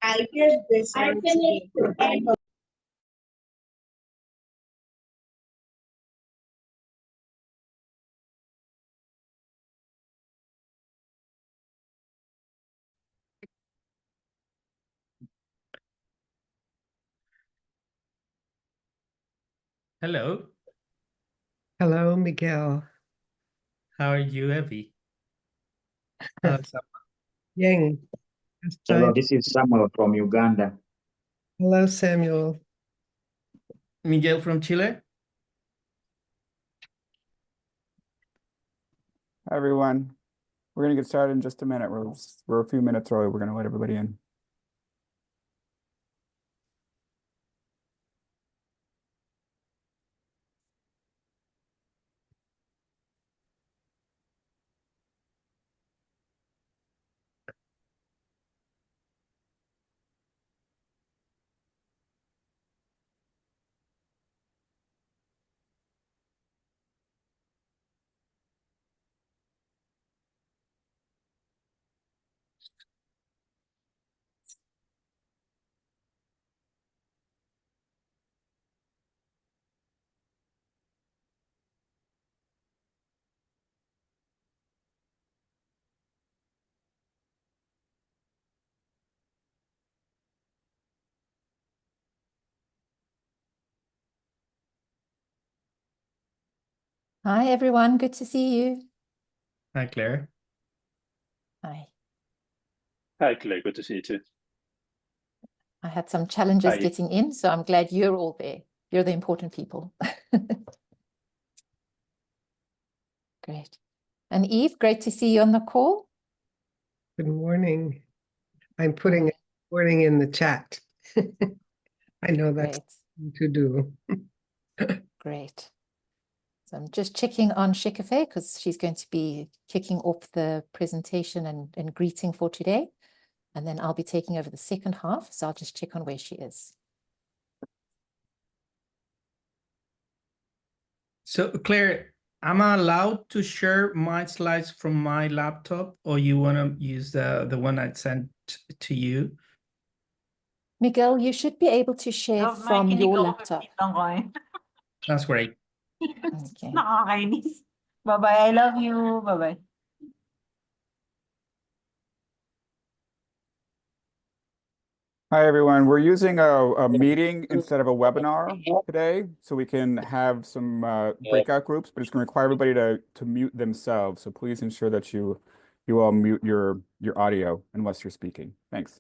I guess this one. Hello, Hello, Miguel. how are you, Evie? Hello, Yang. Hello, this is Samuel from Uganda. Hello, Samuel. Miguel from Chile. Hi, everyone. We're going to get started in just a minute. We're a few minutes early. We're going to let everybody in. Hi, everyone. Good to see you. Hi, Claire. Hi. Hi, Claire. Good to see you too. I had some challenges Hi. getting in, so I'm glad you're all there. You're the important people. Great. And Eve, great to see you on the call. Good morning. I'm putting a morning in the chat. I know that's Great. to do. Great. So I'm just checking on Shikafe because she's going to be kicking off the presentation and greeting for today. And then I'll be taking over the second half. So I'll just check on where she is. So, Claire, am I allowed to share my slides from my laptop, or you want to use the one I sent to you? Miguel, you should be able to share from your laptop. That's great. Okay. Nakakainis. Bye-bye. I love you. Bye-bye. Hi, everyone. We're using a meeting instead of a webinar today, so we can have some breakout groups, but it's going to require everybody to mute themselves. So please ensure that you all mute your audio unless you're speaking. Thanks.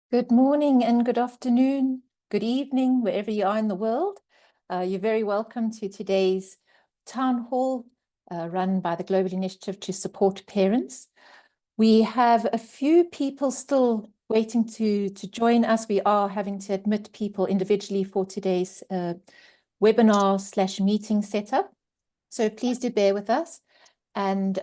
Good morning and good afternoon, good evening, wherever you are in the world. You're very welcome to today's town hall run by the Global Initiative to Support Parents. We have a few people still waiting to join us. We are having to admit people individually for today's webinar/meeting setup. So please do bear with us. And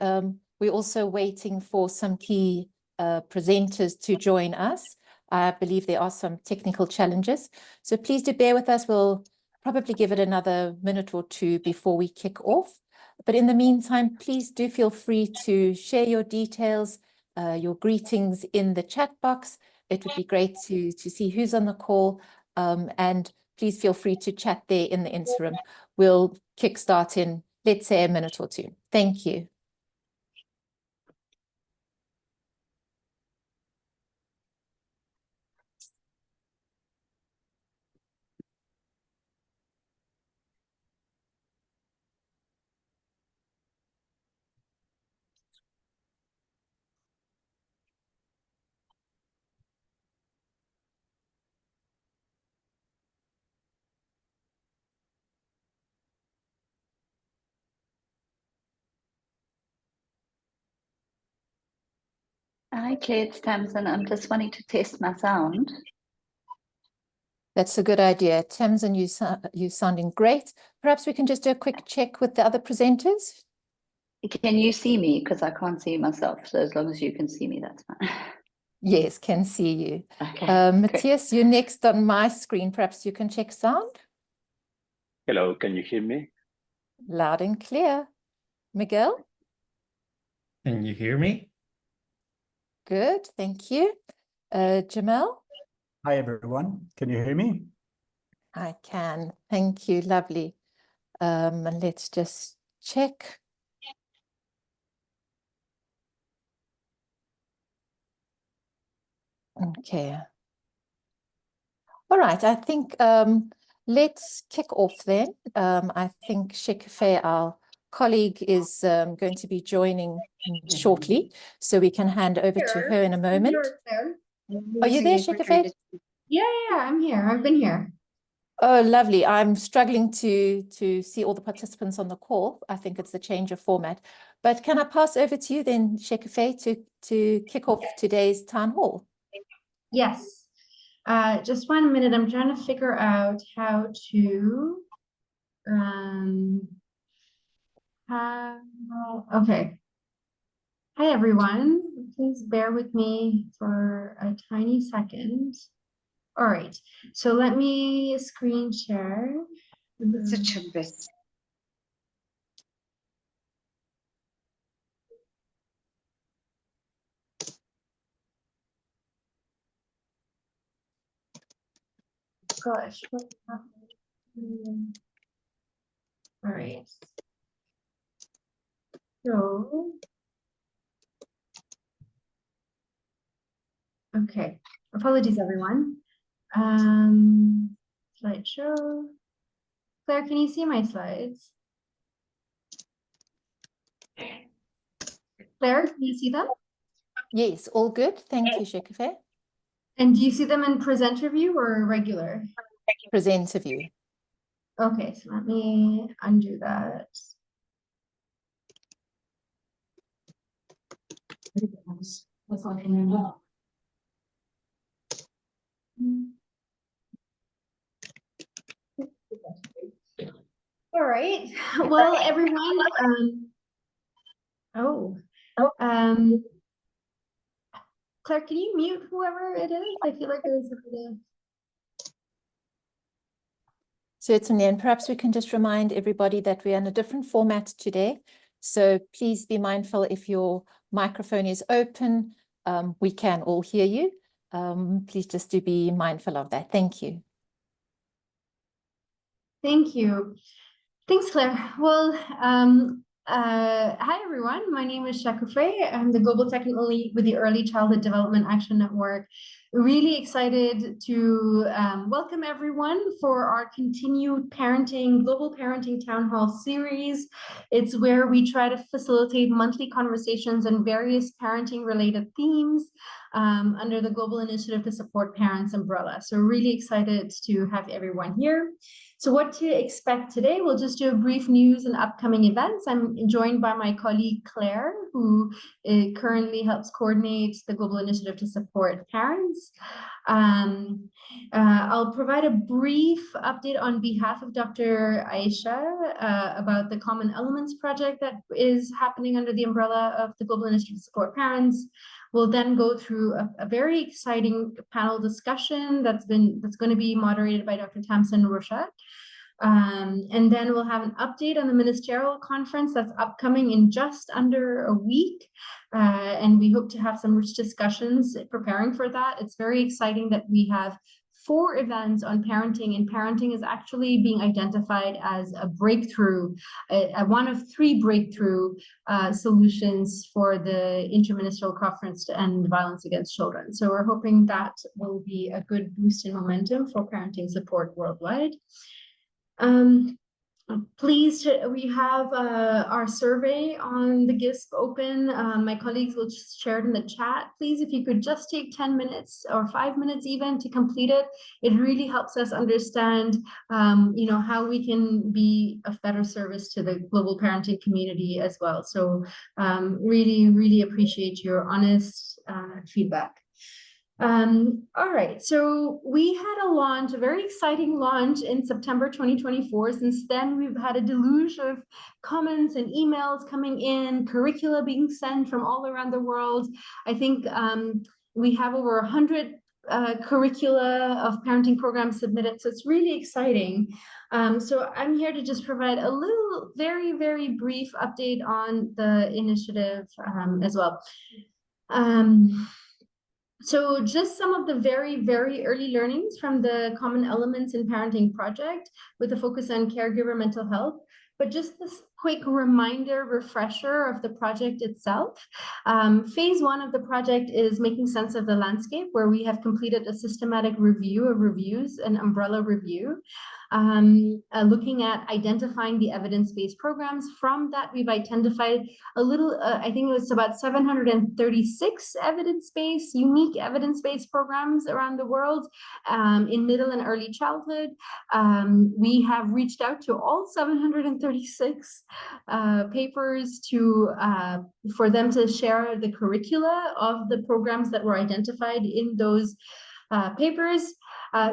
we're also waiting for some key presenters to join us. I believe there are some technical challenges. So please do bear with us. We'll probably give it another minute or two before we kick off. But in the meantime, please do feel free to share your details, your greetings in the chat box. It would be great to see who's on the call. And please feel free to chat there in the interim. We'll kickstart in, let's say, a minute or two. Thank you. Hi, Claire, it's Tamsin. I'm just wanting to test my sound. That's a good idea. Tamsin, you sounding great. Perhaps we can just do a quick check with the other presenters. Can you see me? Because I can't see myself. So as long as you can see me, that's fine. Yes, can see you. Okay. Great. Matthias, you're next on my screen. Perhaps you can check sound. Hello, can you hear me? Loud and clear. Miguel? Can you hear me? Good, thank you. Jamel? Hi, everyone. Can you hear me? I can. Thank you. Lovely. And let's just check. Okay. All right. I think let's kick off then. I think Shekafe, our colleague, is going to be joining shortly, so we can hand over to her in a moment. Are you there, Shekafe? Yeah, I'm here. I've been here. Oh, lovely. I'm struggling to see all the participants on the call. I think it's the change of format. But can I pass over to you then, Shekafe, to kick off today's town hall? Yes. Just 1 minute. I'm trying to figure out how to okay. Hi, everyone. Please bear with me for a tiny second. All right. So let me screen share. Such a best. Gosh. What happened? All right. So, okay. Apologies, everyone. Slideshow. Claire, can you see my slides? Claire, can you see them? Yes, all good. Thank you, Shekafe. And do you see them in presenter view or regular? Presenter view. Okay, so let me undo that. All right. Well, everyone, Claire, can you mute whoever it is? I feel like there's a bit of... Certainly, and perhaps we can just remind everybody that we're in a different format today. So please be mindful if your microphone is open, we can all hear you. Please just do be mindful of that. Thank you. Thank you. Thanks, Claire. Well, Hi everyone, my name is Shakufe. I'm the Global Technical Lead with the Early Childhood Development Action Network. Really excited to welcome everyone for our continued Global Parenting Town Hall series. It's where we try to facilitate monthly conversations on various parenting related themes under the Global Initiative to Support Parents umbrella. So really excited to have everyone here. So what to expect today? We'll just do a brief news and upcoming events. I'm joined by my colleague Claire, who currently helps coordinate the Global Initiative to Support Parents. I'll provide a brief update on behalf of Dr. Aisha about the Common Elements project that is happening under the umbrella of the Global Initiative to Support Parents. We'll then go through a very exciting panel discussion that's going to be moderated by Dr. Tamsin Roshat. And then we'll have an update on the ministerial conference that's upcoming in just under a week. And we hope to have some rich discussions preparing for that. It's very exciting that we have 4 events on parenting, and parenting is actually being identified as a breakthrough, one of 3 breakthrough solutions for the Interministerial Conference to End Violence Against Children. So we're hoping that will be a good boost in momentum for parenting support worldwide. Pleased we have our survey on the GISP open. My colleagues will share it in the chat. Please, if you could just take 10 minutes or 5 minutes even to complete it, it really helps us understand how we can be of better service to the global parenting community as well. So really appreciate your honest feedback. All right, so we had a very exciting launch in September 2024. Since then, we've had a deluge of comments and emails coming in, curricula being sent from all around the world. I think we have over 100 curricula of parenting programs submitted, so it's really exciting. So I'm here to just provide a little, very brief update on the initiative as well. So just some of the very early learnings from the Common Elements in Parenting project with a focus on caregiver mental health. But just this quick refresher of the project itself. Phase 1 of the project is making sense of the landscape, where we have completed a systematic review of reviews, an umbrella review, looking at identifying the evidence-based programs. From that, we've identified I think it was about 736 unique evidence-based programs around the world in middle and early childhood. We have reached out to all 736 papers for them to share the curricula of the programs that were identified in those papers.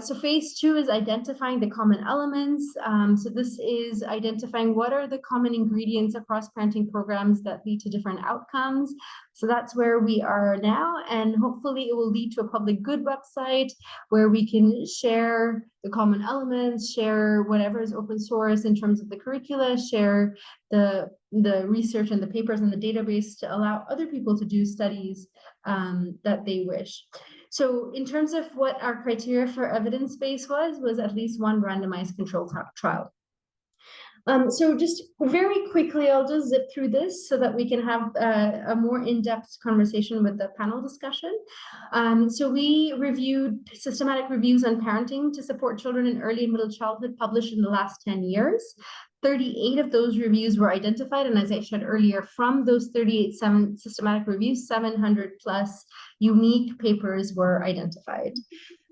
So phase 2 is identifying the common elements. So this is identifying what are the common ingredients across parenting programs that lead to different outcomes. So that's where we are now, and hopefully it will lead to a public good website where we can share the common elements, share whatever is open source in terms of the curricula, share the research and the papers and the database to allow other people to do studies that they wish. So in terms of what our criteria for evidence-based was at least 1 randomized controlled trial. So just very quickly, I'll just zip through this so that we can have a more in-depth conversation with the panel discussion. So we reviewed systematic reviews on parenting to support children in early and middle childhood published in the last 10 years. 38 of those reviews were identified, and as I shared earlier, from those 38 systematic reviews, 700 plus unique papers were identified.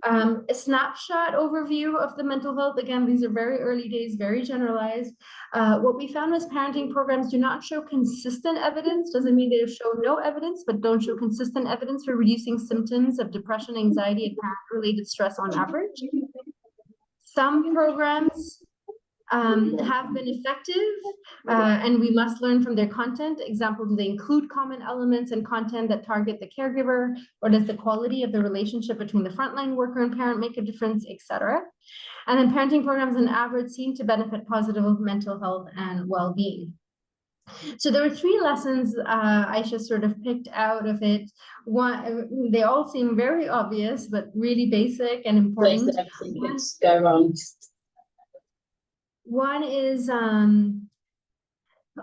A snapshot overview of the mental health. Again, these are very early days, very generalized. What we found was parenting programs do not show consistent evidence. Doesn't mean they show no evidence, but don't show consistent evidence for reducing symptoms of depression, anxiety, and parent-related stress on average. Some programs have been effective, and we must learn from their content. Example, do they include common elements and content that target the caregiver, or does the quality of the relationship between the frontline worker and parent make a difference, etc.? And then parenting programs on average seem to benefit positive mental health and well-being. So there were 3 lessons Aisha sort of picked out of it. One, they all seem very obvious, but really basic and important. One is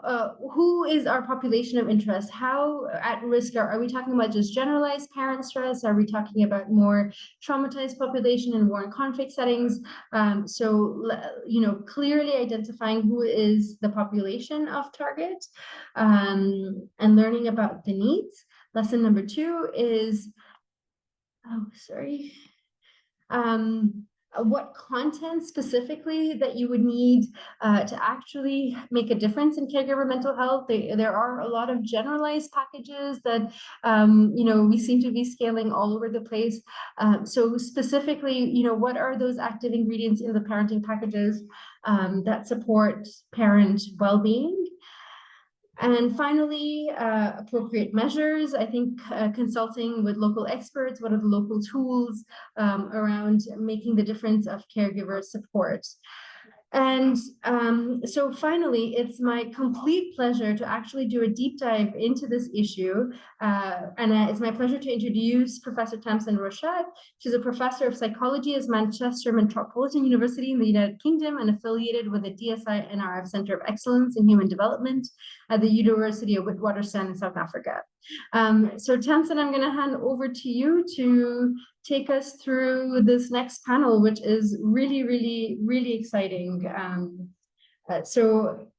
who is our population of interest? How at risk are we talking about just generalized parent stress? Are we talking about more traumatized population in war and conflict settings? Clearly identifying who is the population of target, and learning about the needs. Lesson number 2 is, what content specifically that you would need to actually make a difference in caregiver mental health. There are a lot of generalized packages that we seem to be scaling all over the place. So specifically, what are those active ingredients in the parenting packages that support parent well-being? And finally, appropriate measures. I think consulting with local experts, what are the local tools around making the difference of caregiver support? And so finally, it's my complete pleasure to actually do a deep dive into this issue. It's my pleasure to introduce Professor Tamsin Rochette. She's a professor of psychology at Manchester Metropolitan University in the United Kingdom and affiliated with the DSI NRF Center of Excellence in Human Development at the University of Witwatersrand in South Africa. So Tamsin, I'm going to hand over to you to take us through this next panel, which is really, really, really exciting.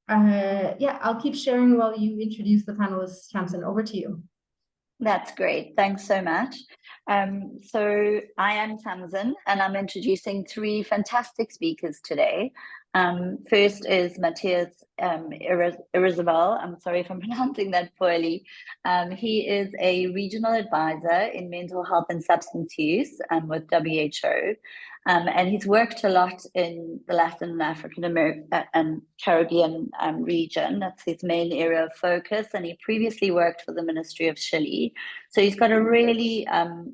I'll keep sharing while you introduce the panelists. Tamsin, over to you. That's great. Thanks so much. So I am Tamsin, and I'm introducing 3 fantastic speakers today. First is Matthias Irizabal. I'm sorry if I'm pronouncing that poorly. He is a regional advisor in mental health and substance use with WHO. And he's worked a lot in the Latin and African and Caribbean region. That's his main area of focus. And he previously worked for the Ministry of Chile. So he's got a really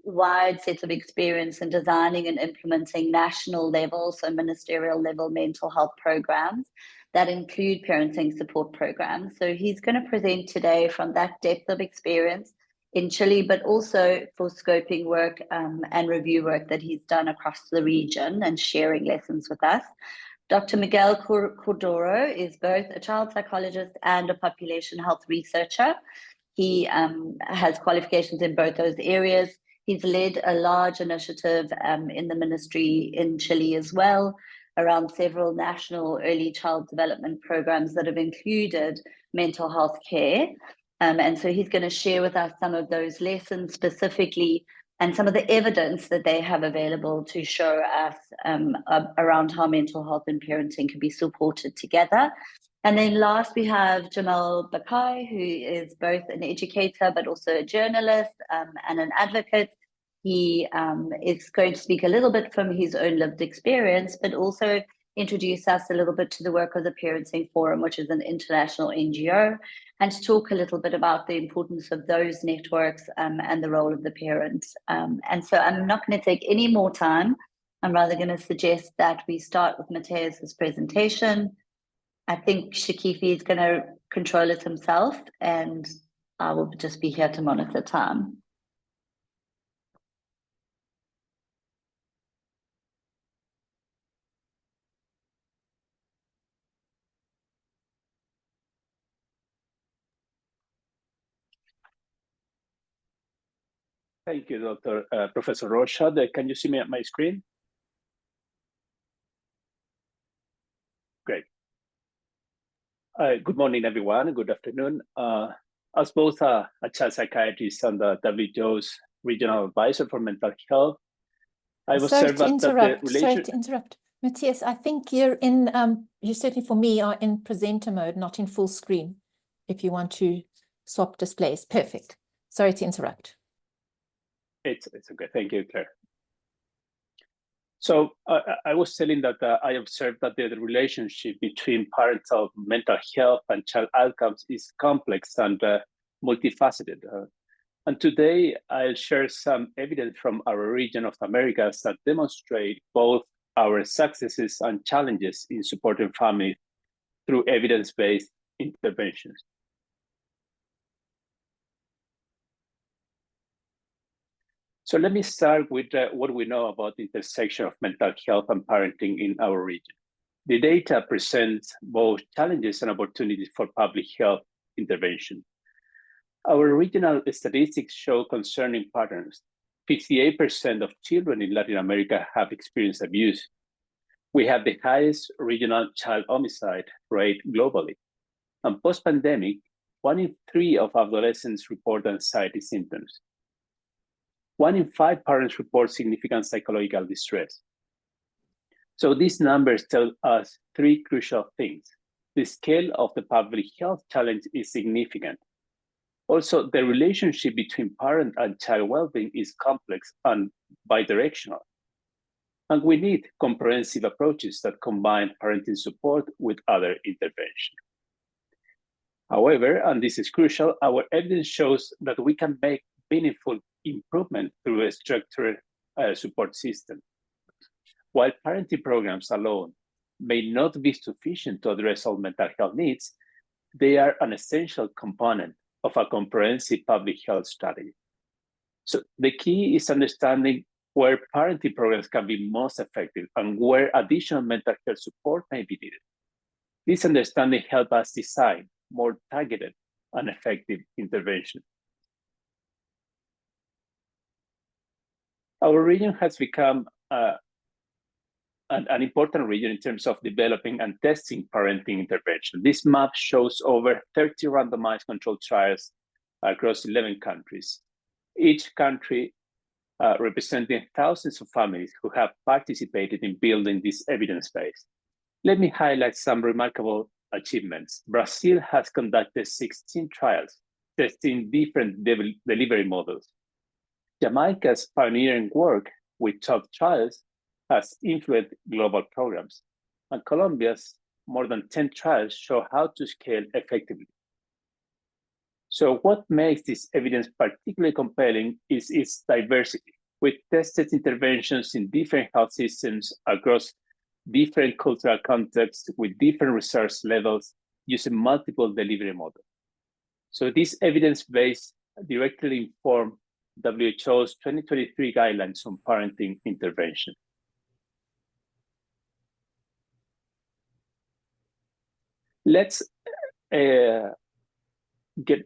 wide set of experience in designing and implementing national level, so ministerial level mental health programs that include parenting support programs. So he's going to present today from that depth of experience in Chile, but also for scoping work and review work that he's done across the region and sharing lessons with us. Dr. Miguel Cordero is both a child psychologist and a population health researcher. He has qualifications in both those areas. He's led a large initiative in the ministry in Chile as well, around several national early child development programs that have included mental health care. And so he's going to share with us some of those lessons specifically and some of the evidence that they have available to show us around how mental health and parenting can be supported together. And then last, we have Jamal Bakai, who is both an educator, but also a journalist and an advocate. He is going to speak a little bit from his own lived experience, but also introduce us a little bit to the work of the Parenting Forum, which is an international NGO, and to talk a little bit about the importance of those networks and the role of the parents. And so I'm not going to take any more time. I'm rather going to suggest that we start with Matthias's presentation. I think Shakifi is going to control it himself, and I will just be here to monitor time. Thank you, Dr. Professor Rochette. Can you see me at my screen? Great. Good morning, everyone. Good afternoon. As both a child psychiatrist and the WHO's regional advisor for mental health, I was Sorry to interrupt. Matthias, I think you're in, you certainly for me are in presenter mode, not in full screen. If you want to swap displays, perfect. Sorry to interrupt. It's okay. Thank you, Claire. So I was telling that I observed that the relationship between parental mental health and child outcomes is complex and multifaceted. And today I'll share some evidence from our region of the Americas that demonstrate both our successes and challenges in supporting families through evidence-based interventions. So let me start with what we know about the intersection of mental health and parenting in our region. The data presents both challenges and opportunities for public health intervention. Our regional statistics show concerning patterns. 58% of children in Latin America have experienced abuse. We have the highest regional child homicide rate globally. And post-pandemic, 1 in 3 of adolescents report anxiety symptoms. 1 in 5 parents report significant psychological distress. So these numbers tell us 3 crucial things. The scale of the public health challenge is significant. Also, the relationship between parent and child well-being is complex and bidirectional. And we need comprehensive approaches that combine parenting support with other interventions. However, and this is crucial, our evidence shows that we can make meaningful improvement through a structured support system. While parenting programs alone may not be sufficient to address all mental health needs, they are an essential component of a comprehensive public health strategy. So the key is understanding where parenting programs can be most effective and where additional mental health support may be needed. This understanding helps us design more targeted and effective intervention. Our region has become an important region in terms of developing and testing parenting intervention. This map shows over 30 randomized controlled trials across 11 countries. Each country representing thousands of families who have participated in building this evidence base. Let me highlight some remarkable achievements. Brazil has conducted 16 trials, testing different delivery models. Jamaica's pioneering work with top trials has influenced global programs, and Colombia's more than 10 trials show how to scale effectively. So what makes this evidence particularly compelling is its diversity. We tested interventions in different health systems across different cultural contexts with different research levels using multiple delivery models. So this evidence base directly informed WHO's 2023 guidelines on parenting intervention. Let's get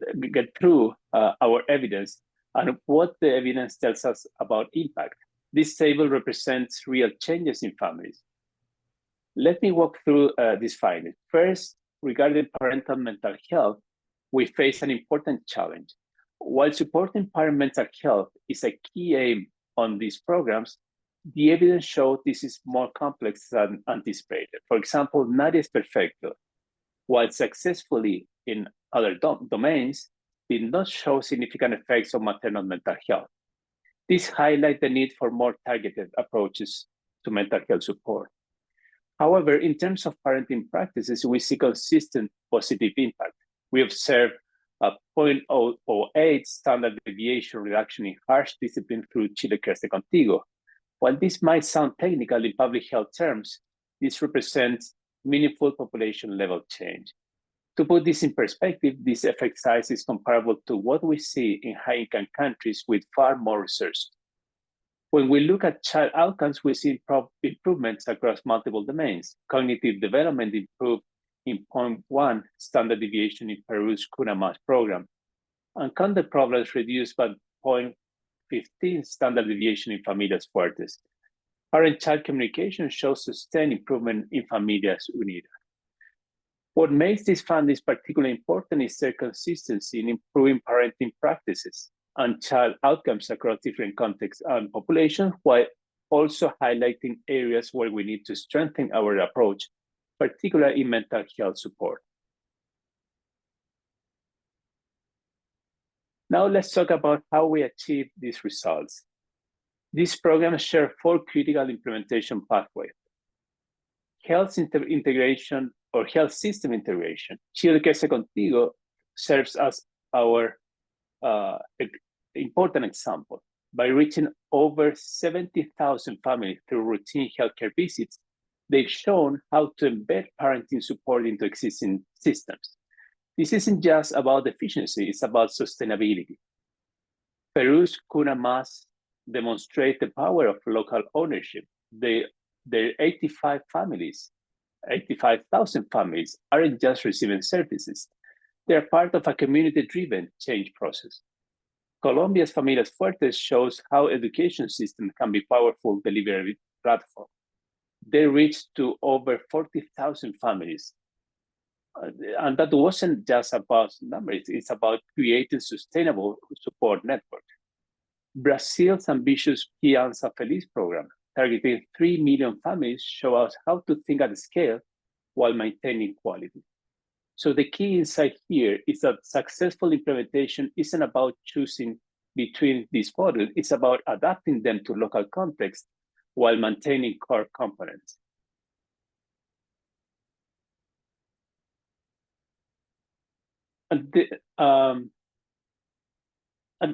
through our evidence and what the evidence tells us about impact. This table represents real changes in families. Let me walk through these findings. First, regarding parental mental health, we face an important challenge. While supporting parent mental health is a key aim on these programs, the evidence shows this is more complex than anticipated. For example, Nadie es Perfecto, while successfully in other domains, did not show significant effects on maternal mental health. This highlights the need for more targeted approaches to mental health support. However, in terms of parenting practices, we see consistent positive impact. We observe a 0.008 standard deviation reduction in harsh discipline through Chile Crece Contigo. While this might sound technical in public health terms, this represents meaningful population level change. To put this in perspective, this effect size is comparable to what we see in high-income countries with far more research. When we look at child outcomes, we see improvements across multiple domains. Cognitive development improved in 0.1 standard deviation in Peru's CUNA+ program, and conduct problems reduced by 0.15 standard deviation in Familias Fuertes. Parent-child communication shows sustained improvement in Familias Unidas. What makes these findings particularly important is their consistency in improving parenting practices and child outcomes across different contexts and populations, while also highlighting areas where we need to strengthen our approach, particularly in mental health support. Now let's talk about how we achieve these results. These programs share 4 critical implementation pathways. Health integration or health system integration. Chile Crece Contigo serves as our important example. By reaching over 70,000 families through routine healthcare visits, they've shown how to embed parenting support into existing systems. This isn't just about efficiency, it's about sustainability. Peru's CUNA+ demonstrate the power of local ownership. Their 85 families 85,000 families aren't just receiving services. They're part of a community-driven change process. Colombia's Familias Fuertes shows how education system can be powerful delivery platform. They reached to over 40,000 families. And that wasn't just about numbers, it's about creating sustainable support network. Brazil's ambitious Criança Feliz program, targeting 3 million families, show us how to think at scale while maintaining quality. So the key insight here is that successful implementation isn't about choosing between these models, it's about adapting them to local context while maintaining core components. And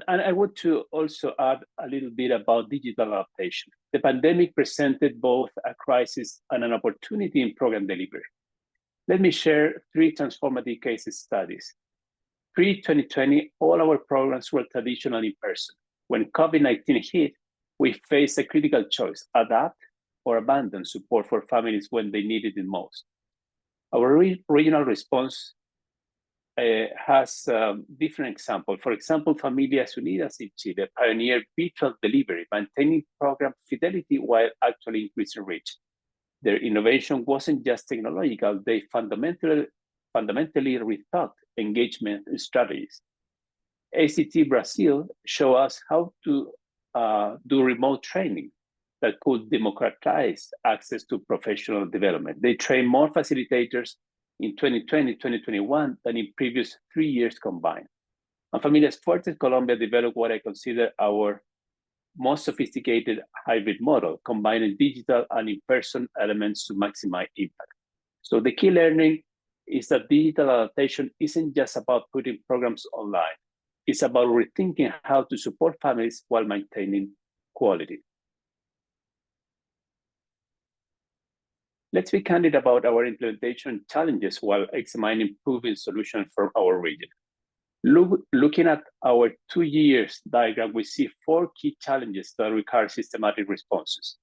I want to also add a little bit about digital adaptation. The pandemic presented both a crisis and an opportunity in program delivery. Let me share 3 transformative case studies. Pre-2020, all our programs were traditional in person. When COVID-19 hit, we faced a critical choice: adapt or abandon support for families when they needed it most. Our regional response has different examples. For example, Familias Unidas in Chile pioneered virtual delivery, maintaining program fidelity while actually increasing reach. Their innovation wasn't just technological, they fundamentally rethought engagement strategies. ACT Brazil showed us how to do remote training that could democratize access to professional development. They trained more facilitators in 2020, 2021 than in previous 3 years combined. And Familias Fuertes Colombia developed what I consider our most sophisticated hybrid model, combining digital and in-person elements to maximize impact. So the key learning is that digital adaptation isn't just about putting programs online. It's about rethinking how to support families while maintaining quality. Let's be candid about our implementation challenges while examining proven solutions from our region. Looking at our 2 years diagram, we see 4 key challenges that require systematic responses.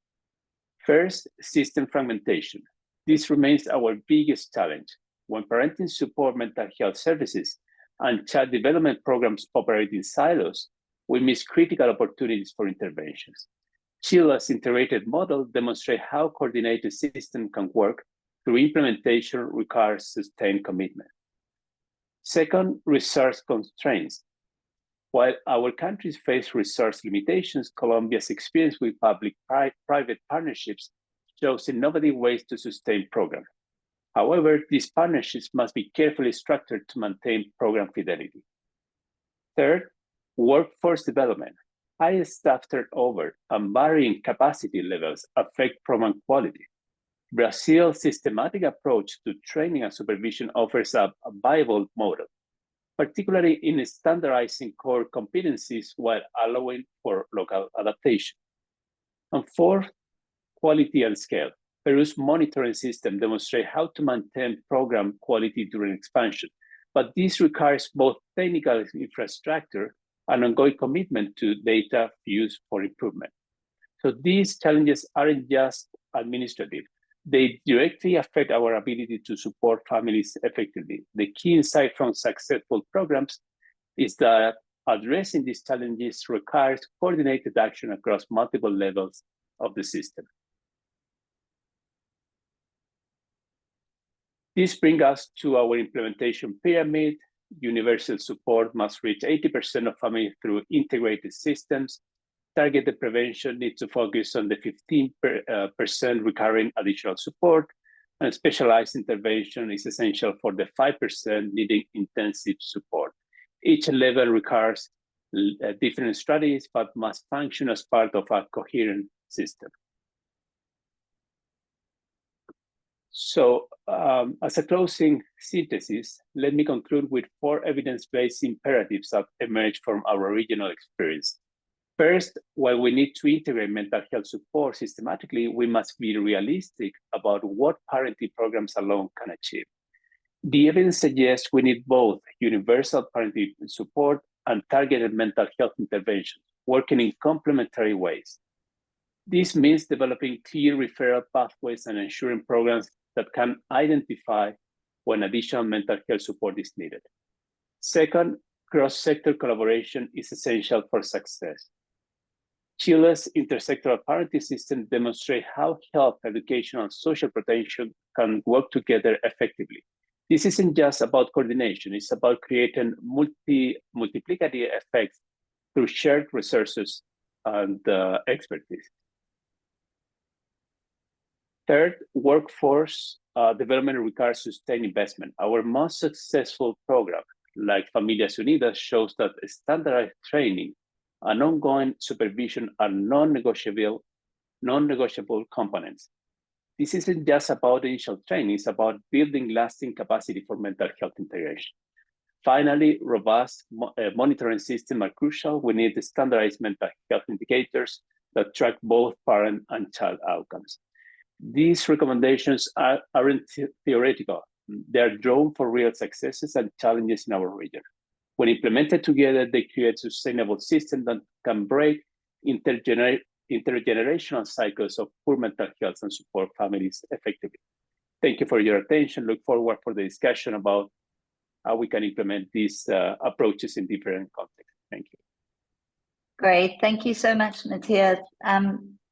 First, system fragmentation. This remains our biggest challenge. When parenting support mental health services and child development programs operate in silos, we miss critical opportunities for interventions. Chile's integrated model demonstrates how coordinated system can work through implementation requires sustained commitment. Second, resource constraints. While our countries face resource limitations, Colombia's experience with public-private partnerships shows innovative ways to sustain programs. However, these partnerships must be carefully structured to maintain program fidelity. Third, workforce development. High staff turnover and varying capacity levels affect program quality. Brazil's systematic approach to training and supervision offers a viable model, particularly in standardizing core competencies while allowing for local adaptation. And fourth, quality and scale. Peru's monitoring system demonstrates how to maintain program quality during expansion, but this requires both technical infrastructure and ongoing commitment to data use for improvement. So these challenges aren't just administrative. They directly affect our ability to support families effectively. The key insight from successful programs is that addressing these challenges requires coordinated action across multiple levels of the system. This brings us to our implementation pyramid. Universal support must reach 80% of families through integrated systems. Targeted prevention needs to focus on the 15% recurring additional support, and specialized intervention is essential for the 5% needing intensive support. Each level requires different strategies, but must function as part of a coherent system. So as a closing synthesis, let me conclude with 4 evidence-based imperatives that emerge from our regional experience. First, while we need to integrate mental health support systematically, we must be realistic about what parenting programs alone can achieve. The evidence suggests we need both universal parenting support and targeted mental health interventions, working in complementary ways. This means developing clear referral pathways and ensuring programs that can identify when additional mental health support is needed. Second, cross-sector collaboration is essential for success. Chile's intersectoral parenting system demonstrates how health, education, and social protection can work together effectively. This isn't just about coordination, it's about creating multiplicative effects through shared resources and expertise. Third, workforce development requires sustained investment. Our most successful program, like Familias Unidas, shows that standardized training and ongoing supervision are non-negotiable components. This isn't just about initial training, it's about building lasting capacity for mental health integration. Finally, robust monitoring systems are crucial. We need standardized mental health indicators that track both parent and child outcomes. These recommendations aren't theoretical. They are drawn for real successes and challenges in our region. When implemented together, they create sustainable systems that can break intergenerational cycles of poor mental health and support families effectively. Thank you for your attention. Look forward for the discussion about how we can implement these approaches in different contexts. Thank you. Great. Thank you so much, Matthias.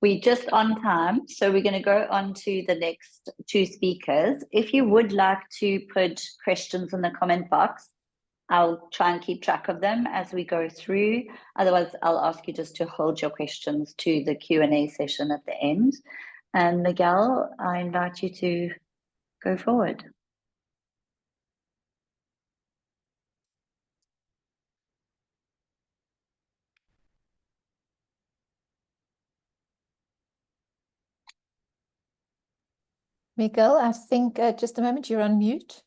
We're just on time, so we're going to go on to the next two speakers. If you would like to put questions in the comment box, I'll try and keep track of them as we go through. Otherwise, I'll ask you just to hold your questions to the Q&A session at the end. And Miguel, I invite you to go forward. Miguel, I think just a moment, you're on mute.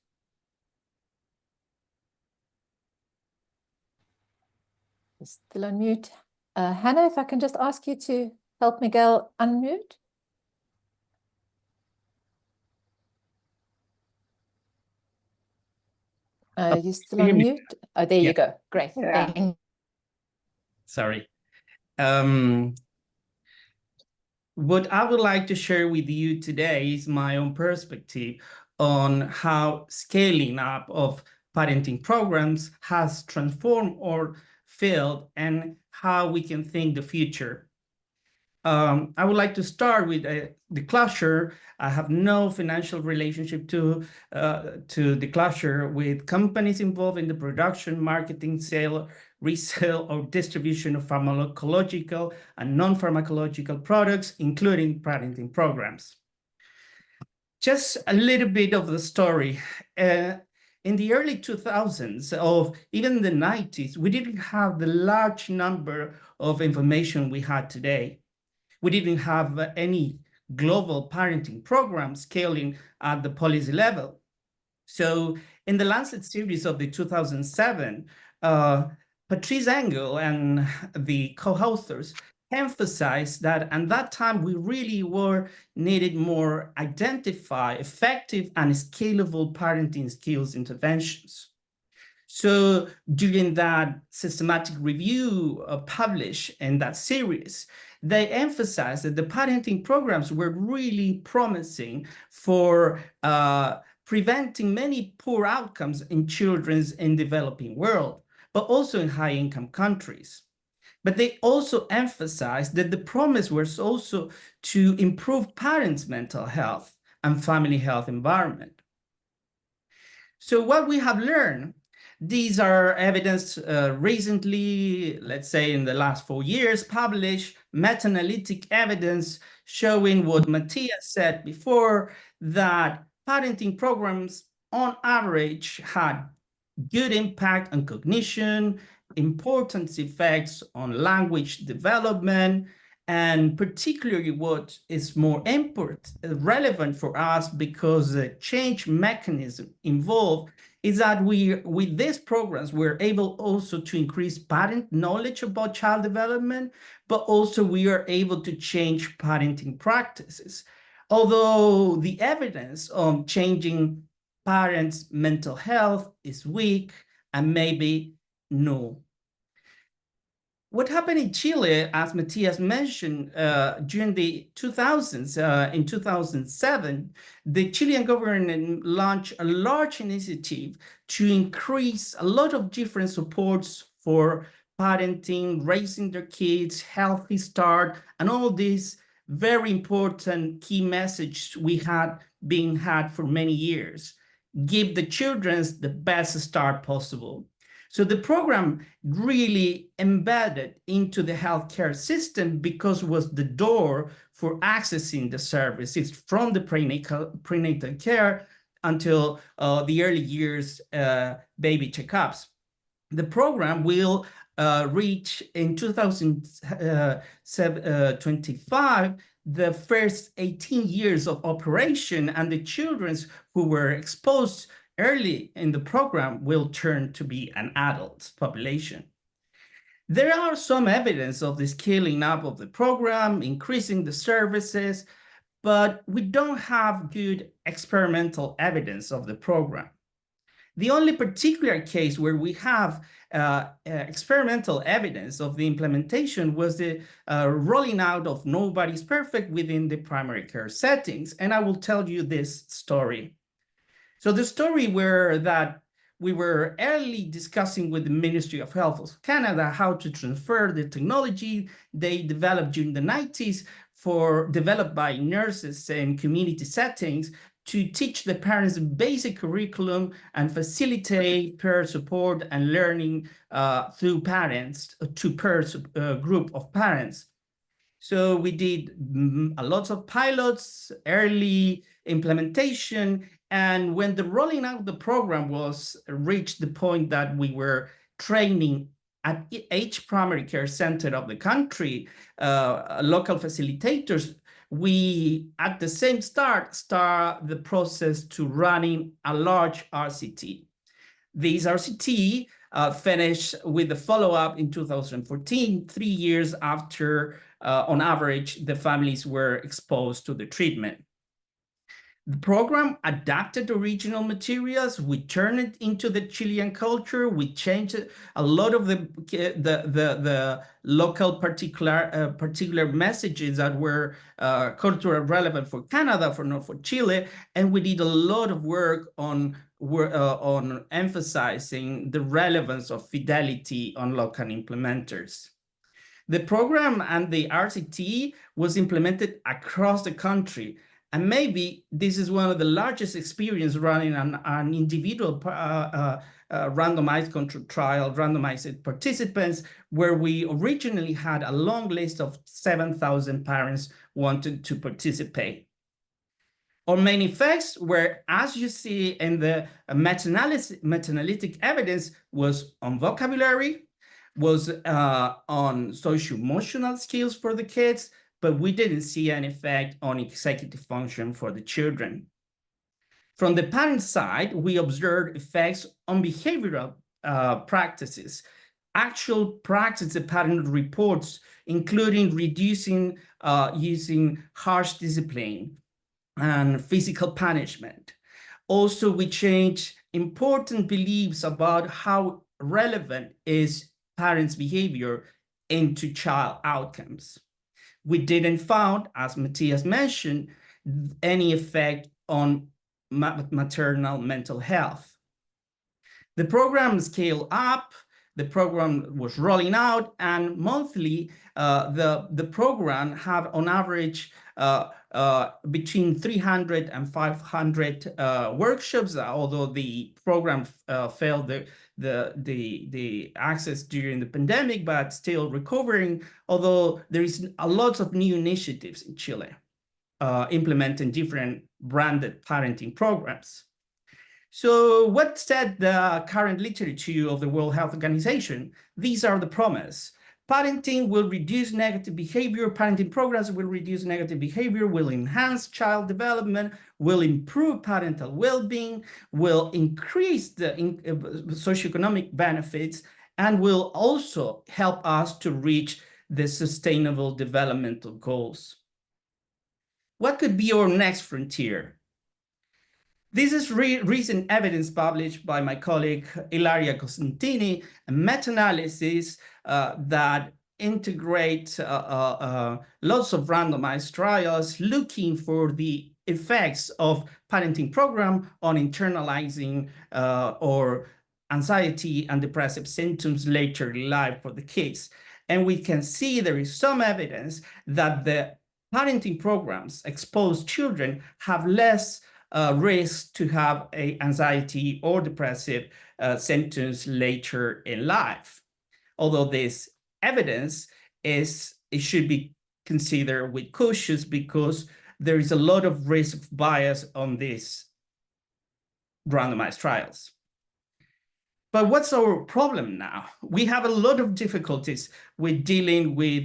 You're still on mute. Hannah, if I can just ask you to help Miguel unmute. You're still on mute? Oh, there you go. Great. Yeah. Sorry. What I would like to share with you today is my own perspective on how scaling up of parenting programs has transformed our field and how we can think the future. I would like to start with the closure. I have no financial relationship to the closure with companies involved in the production, marketing, sale, resale, or distribution of pharmacological and non-pharmacological products, including parenting programs. Just a little bit of the story. In the early 2000s, of even the 90s, we didn't have the large number of information we had today. We didn't have any global parenting program scaling at the policy level. So in the Lancet series of the 2007, Patrice Engel and the co-authors emphasized that at that time we really needed more identify effective and scalable parenting skills interventions. So during that systematic review published in that series, they emphasized that the parenting programs were really promising for preventing many poor outcomes in children in the developing world, but also in high-income countries. But they also emphasized that the promise was also to improve parents' mental health and family health environment. So what we have learned, these are evidence recently, let's say in the last 4 years, published meta-analytic evidence showing what Matthias said before, that parenting programs on average had good impact on cognition, important effects on language development, and particularly what is more relevant for us because the change mechanism involved is that with these programs, we're able also to increase parent knowledge about child development, but also we are able to change parenting practices. Although the evidence on changing parents' mental health is weak and maybe no. what happened in Chile, as Matthias mentioned, during the 2000s, in 2007, the Chilean government launched a large initiative to increase a lot of different supports for parenting, raising their kids, healthy start, and all these very important key message we had for many years. Give the children the best start possible. So the program really embedded into the healthcare system because it was the door for accessing the services from the prenatal care until the early years baby checkups. The program will reach in 2025 the first 18 years of operation, and the children who were exposed early in the program will turn to be an adult population. There are some evidence of the scaling up of the program, increasing the services, but we don't have good experimental evidence of the program. The only particular case where we have experimental evidence of the implementation was the rolling out of Nobody's Perfect within the primary care settings. And I will tell you this story. So the story were that we were early discussing with the Ministry of Health of Canada how to transfer the technology they developed during the 90s developed by nurses in community settings to teach the parents basic curriculum and facilitate peer support and learning through parents to peer group of parents. So we did a lot of pilots, early implementation, and when the rolling out of the program was reached the point that we were training at each primary care center of the country, local facilitators, we at the same start the process to running a large RCT. These RCT finished with the follow-up in 2014, 3 years after, on average, the families were exposed to the treatment. The program adapted original materials. We turned it into the Chilean culture. We changed a lot of the local particular messages that were culturally relevant for Canada, not for Chile. And we did a lot of work on emphasizing the relevance of fidelity on local implementers. The program and the RCT was implemented across the country. And maybe this is one of the largest experience running an individual randomized control trial, randomized participants, where we originally had a long list of 7,000 parents wanted to participate. Our main effects were, as you see in the meta-analytic evidence, was on vocabulary, was on social-emotional skills for the kids, but we didn't see an effect on executive function for the children. From the parent side, we observed effects on behavioral practices, actual practice the parent reports, including reducing using harsh discipline and physical punishment. Also, we changed important beliefs about how relevant is parents' behavior into child outcomes. We didn't find, as Matthias mentioned, any effect on maternal mental health. The program scaled up, the program was rolling out, and monthly, the program had on average between 300 and 500 workshops, although the program failed the access during the pandemic, but still recovering, although there is a lot of new initiatives in Chile implementing different branded parenting programs. So what said the current literature of the World Health Organization? These are the promise. Parenting will reduce negative behavior. Parenting programs will reduce negative behavior, will enhance child development, will improve parental well-being, will increase the socioeconomic benefits, and will also help us to reach the sustainable developmental goals. What could be our next frontier? This is recent evidence published by my colleague Ilaria Costantini, a meta-analysis that integrate lots of randomized trials looking for the effects of parenting program on internalizing or anxiety and depressive symptoms later in life for the kids. And we can see there is some evidence that the parenting programs expose children have less risk to have anxiety or depressive symptoms later in life. Although this evidence it should be considered with caution because there is a lot of risk bias on these randomized trials. But what's our problem now? We have a lot of difficulties with dealing with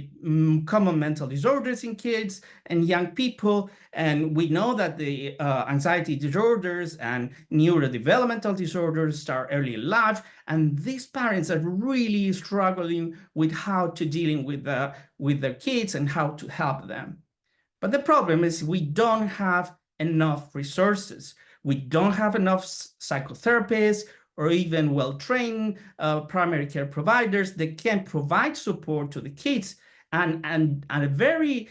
common mental disorders in kids and young people. And we know that the anxiety disorders and neurodevelopmental disorders start early in life. And these parents are really struggling with how to dealing with their kids and how to help them. But the problem is we don't have enough resources. We don't have enough psychotherapists or even well-trained primary care providers that can provide support to the kids. And a very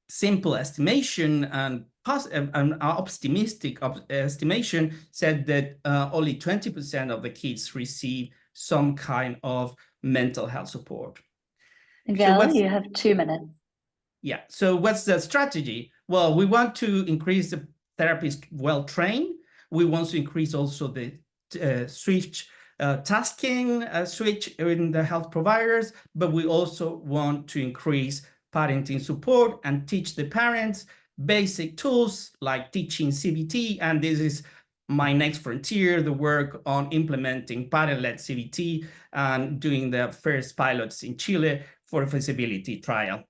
simple estimation and an optimistic estimation said that only 20% of the kids receive some kind of mental health support. Miguel, you have 2 minutes. Yeah, so what's the strategy? Well, we want to increase the therapists well-trained. We want to increase also the tasking switch in the health providers, but we also want to increase parenting support and teach the parents basic tools like teaching CBT. And this is my next frontier, the work on implementing parent-led CBT and doing the first pilots in Chile for a feasibility trial.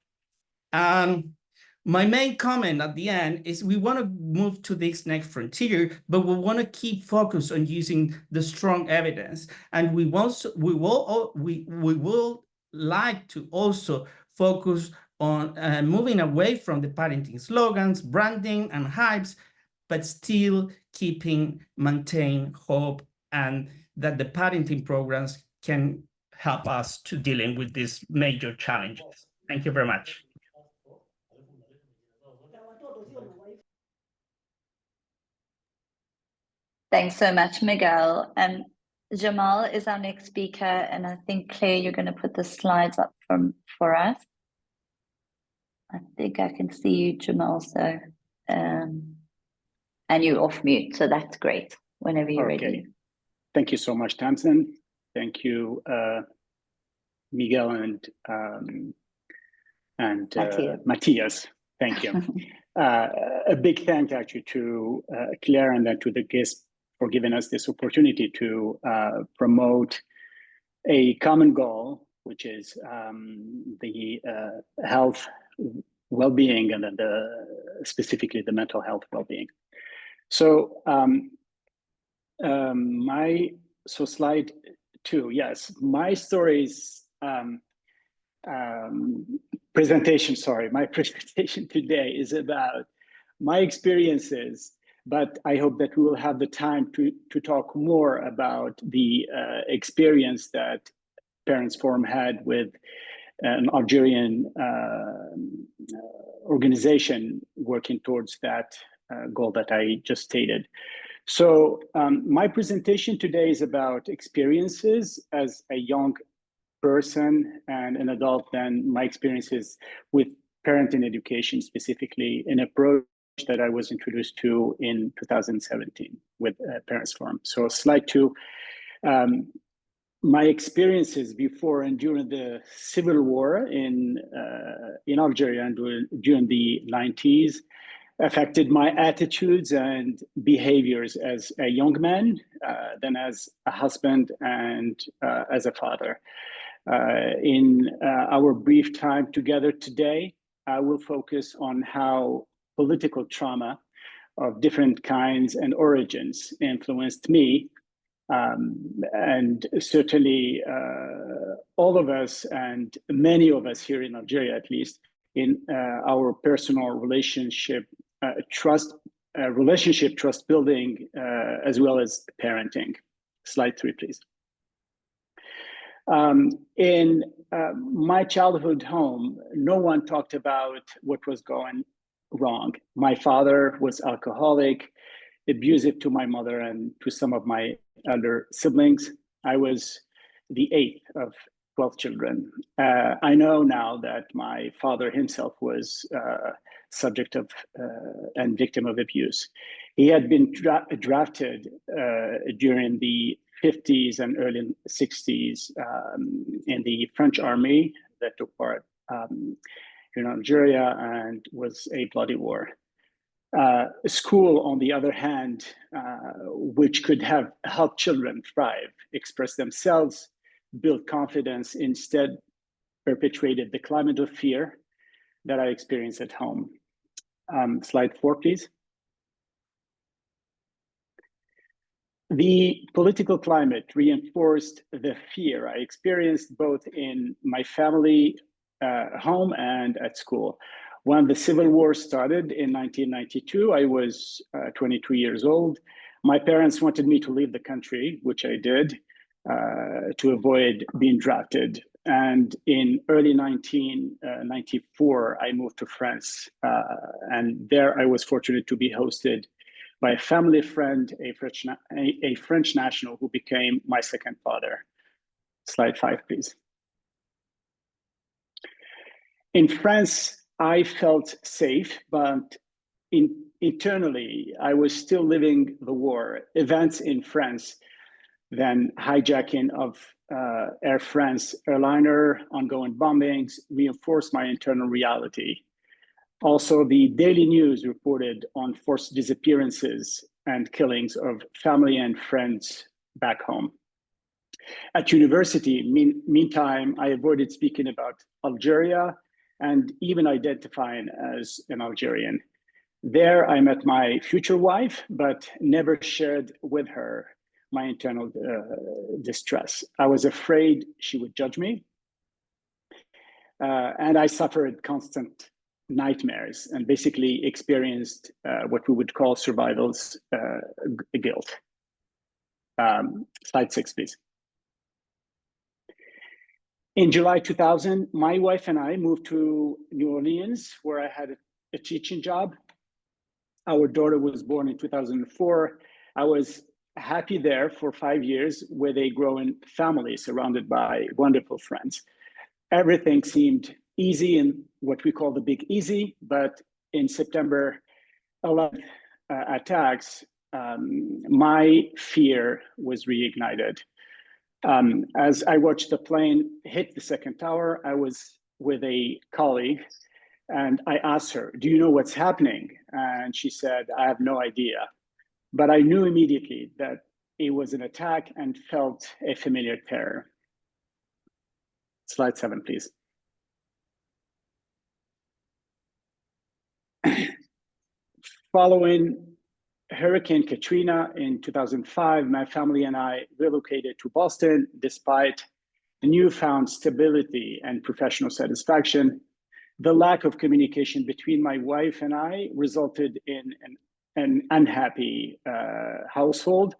My main comment at the end is we want to move to this next frontier, but we want to keep focused on using the strong evidence. And we will like to also focus on moving away from the parenting slogans, branding, and hypes, but still maintain hope and that the parenting programs can help us to dealing with these major challenges. Thank you very much. Thanks so much, Miguel. Jamal is our next speaker, and I think, Claire, you're going to put the slides up for us. I think I can see you, Jamal, so, and you're off mute, so that's great, whenever you're ready. Thank you so much, Tamsin. Thank you, Miguel and Matthias. Thank you. A big thank actually to Claire and then to the guests for giving us this opportunity to promote a common goal, which is the health well-being and then specifically the mental health well-being. So, so slide 2, yes, my stories presentation today is about my experiences, but I hope that we will have the time to talk more about the experience that Parents Forum had with an Algerian organization working towards that goal that I just stated. So my presentation today is about experiences as a young person and an adult, and my experiences with parenting education, specifically an approach that I was introduced to in 2017 with Parents Forum. So slide 2, my experiences before and during the civil war in Algeria and during the 90s affected my attitudes and behaviors as a young man, then as a husband and as a father. In our brief time together today, I will focus on how political trauma of different kinds and origins influenced me, and certainly all of us and many of us here in Algeria, at least, in our personal relationship, trust building, as well as parenting. Slide 3, please. In my childhood home, no one talked about what was going wrong. My father was alcoholic, abusive to my mother and to some of my elder siblings. I was the 8th of 12 children. I know now that my father himself was subject of and victim of abuse. He had been drafted during the 50s and early 60s in the French army that took part in Algeria and was a bloody war. School, on the other hand, which could have helped children thrive, express themselves, build confidence, instead perpetuated the climate of fear that I experienced at home. Slide 4, please. The political climate reinforced the fear I experienced both in my family home and at school. When the Civil War started in 1992, I was 22 years old. My parents wanted me to leave the country, which I did, to avoid being drafted. And in early 1994, I moved to France. And there I was fortunate to be hosted by a family friend, a French national who became my second father. Slide 5, please. In France, I felt safe, but internally, I was still living the war. Events in France, then hijacking of Air France airliner, ongoing bombings, reinforced my internal reality. Also, the daily news reported on forced disappearances and killings of family and friends back home. At university, meantime, I avoided speaking about Algeria and even identifying as an Algerian. There, I met my future wife, but never shared with her my internal distress. I was afraid she would judge me. And I suffered constant nightmares and basically experienced what we would call survival's guilt. Slide 6, please. In July 2000, my wife and I moved to New Orleans, where I had a teaching job. Our daughter was born in 2004. I was happy there for 5 years with a growing family surrounded by wonderful friends. Everything seemed easy in what we call the big easy, but in September 11th attacks, my fear was reignited. As I watched the plane hit the second tower, I was with a colleague and I asked her, "Do you know what's happening?" And she said, "I have no idea." But I knew immediately that it was an attack and felt a familiar terror. Slide 7, please. Following Hurricane Katrina in 2005, my family and I relocated to Boston despite the newfound stability and professional satisfaction. The lack of communication between my wife and I resulted in an unhappy household.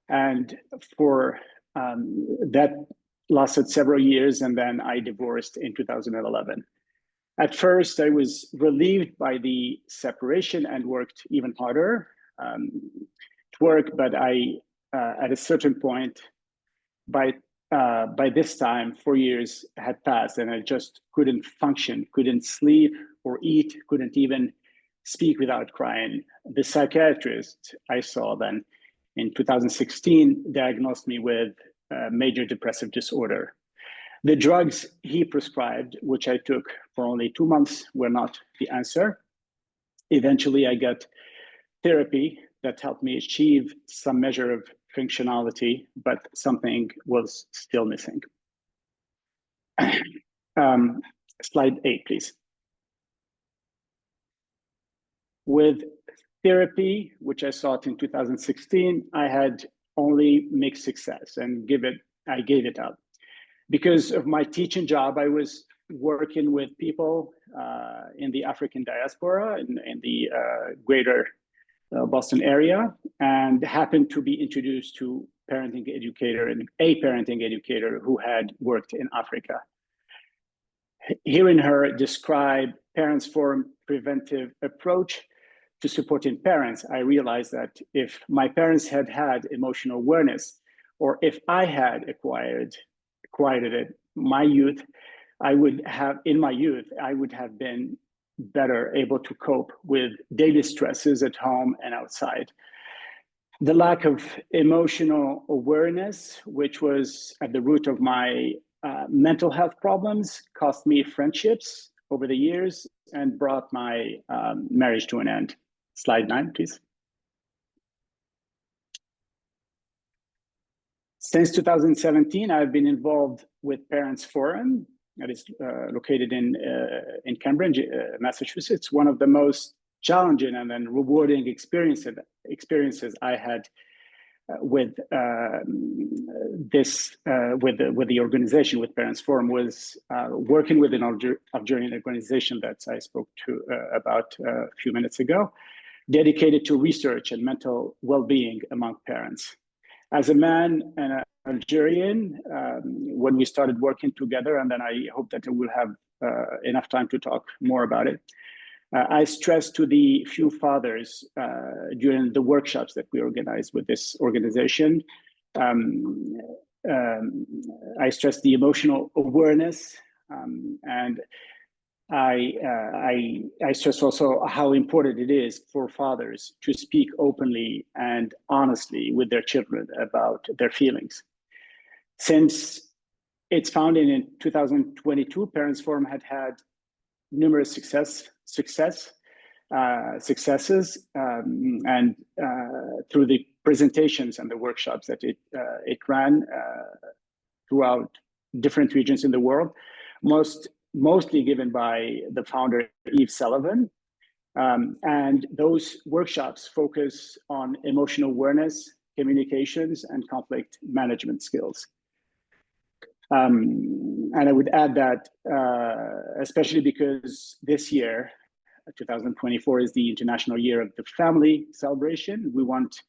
And for that lasted several years, and then I divorced in 2011. At first, I was relieved by the separation and worked even harder to work, but at a certain point, by this time, 4 years had passed and I just couldn't function, couldn't sleep or eat, couldn't even speak without crying. The psychiatrist I saw then in 2016 diagnosed me with major depressive disorder. The drugs he prescribed, which I took for only 2 months, were not the answer. Eventually, I got therapy that helped me achieve some measure of functionality, but something was still missing. Slide 8, please. With therapy, which I sought in 2016, I had only mixed success and I gave it up. Because of my teaching job, I was working with people in the African diaspora in the greater Boston area, and happened to be introduced to parenting educator and a parenting educator who had worked in Africa. Hearing her describe Parents Forum preventive approach to supporting parents, I realized that if my parents had had emotional awareness, or if I had acquired it in my youth, I would have been better able to cope with daily stresses at home and outside. The lack of emotional awareness, which was at the root of my mental health problems, cost me friendships over the years and brought my marriage to an end. Slide 9, please. Since 2017, I've been involved with Parents Forum, that is located in Cambridge, Massachusetts. One of the most challenging and then rewarding experiences I had with the organization, with Parents Forum, was working with an Algerian organization that I spoke to about a few minutes ago, dedicated to research and mental well-being among parents. As a man and an Algerian, when we started working together, and then I hope that we'll have enough time to talk more about it, I stressed to the few fathers during the workshops that we organized with this organization, I stressed the emotional awareness, and I stress also how important it is for fathers to speak openly and honestly with their children about their feelings. Since its founding in 2022, Parents Forum had numerous successes, and through the presentations and the workshops that it ran throughout different regions in the world, mostly given by the founder, Eve Sullivan. And those workshops focus on emotional awareness, communications, and conflict management skills. And I would add that, especially because this year, 2024, is the International Year of the Family celebration, we want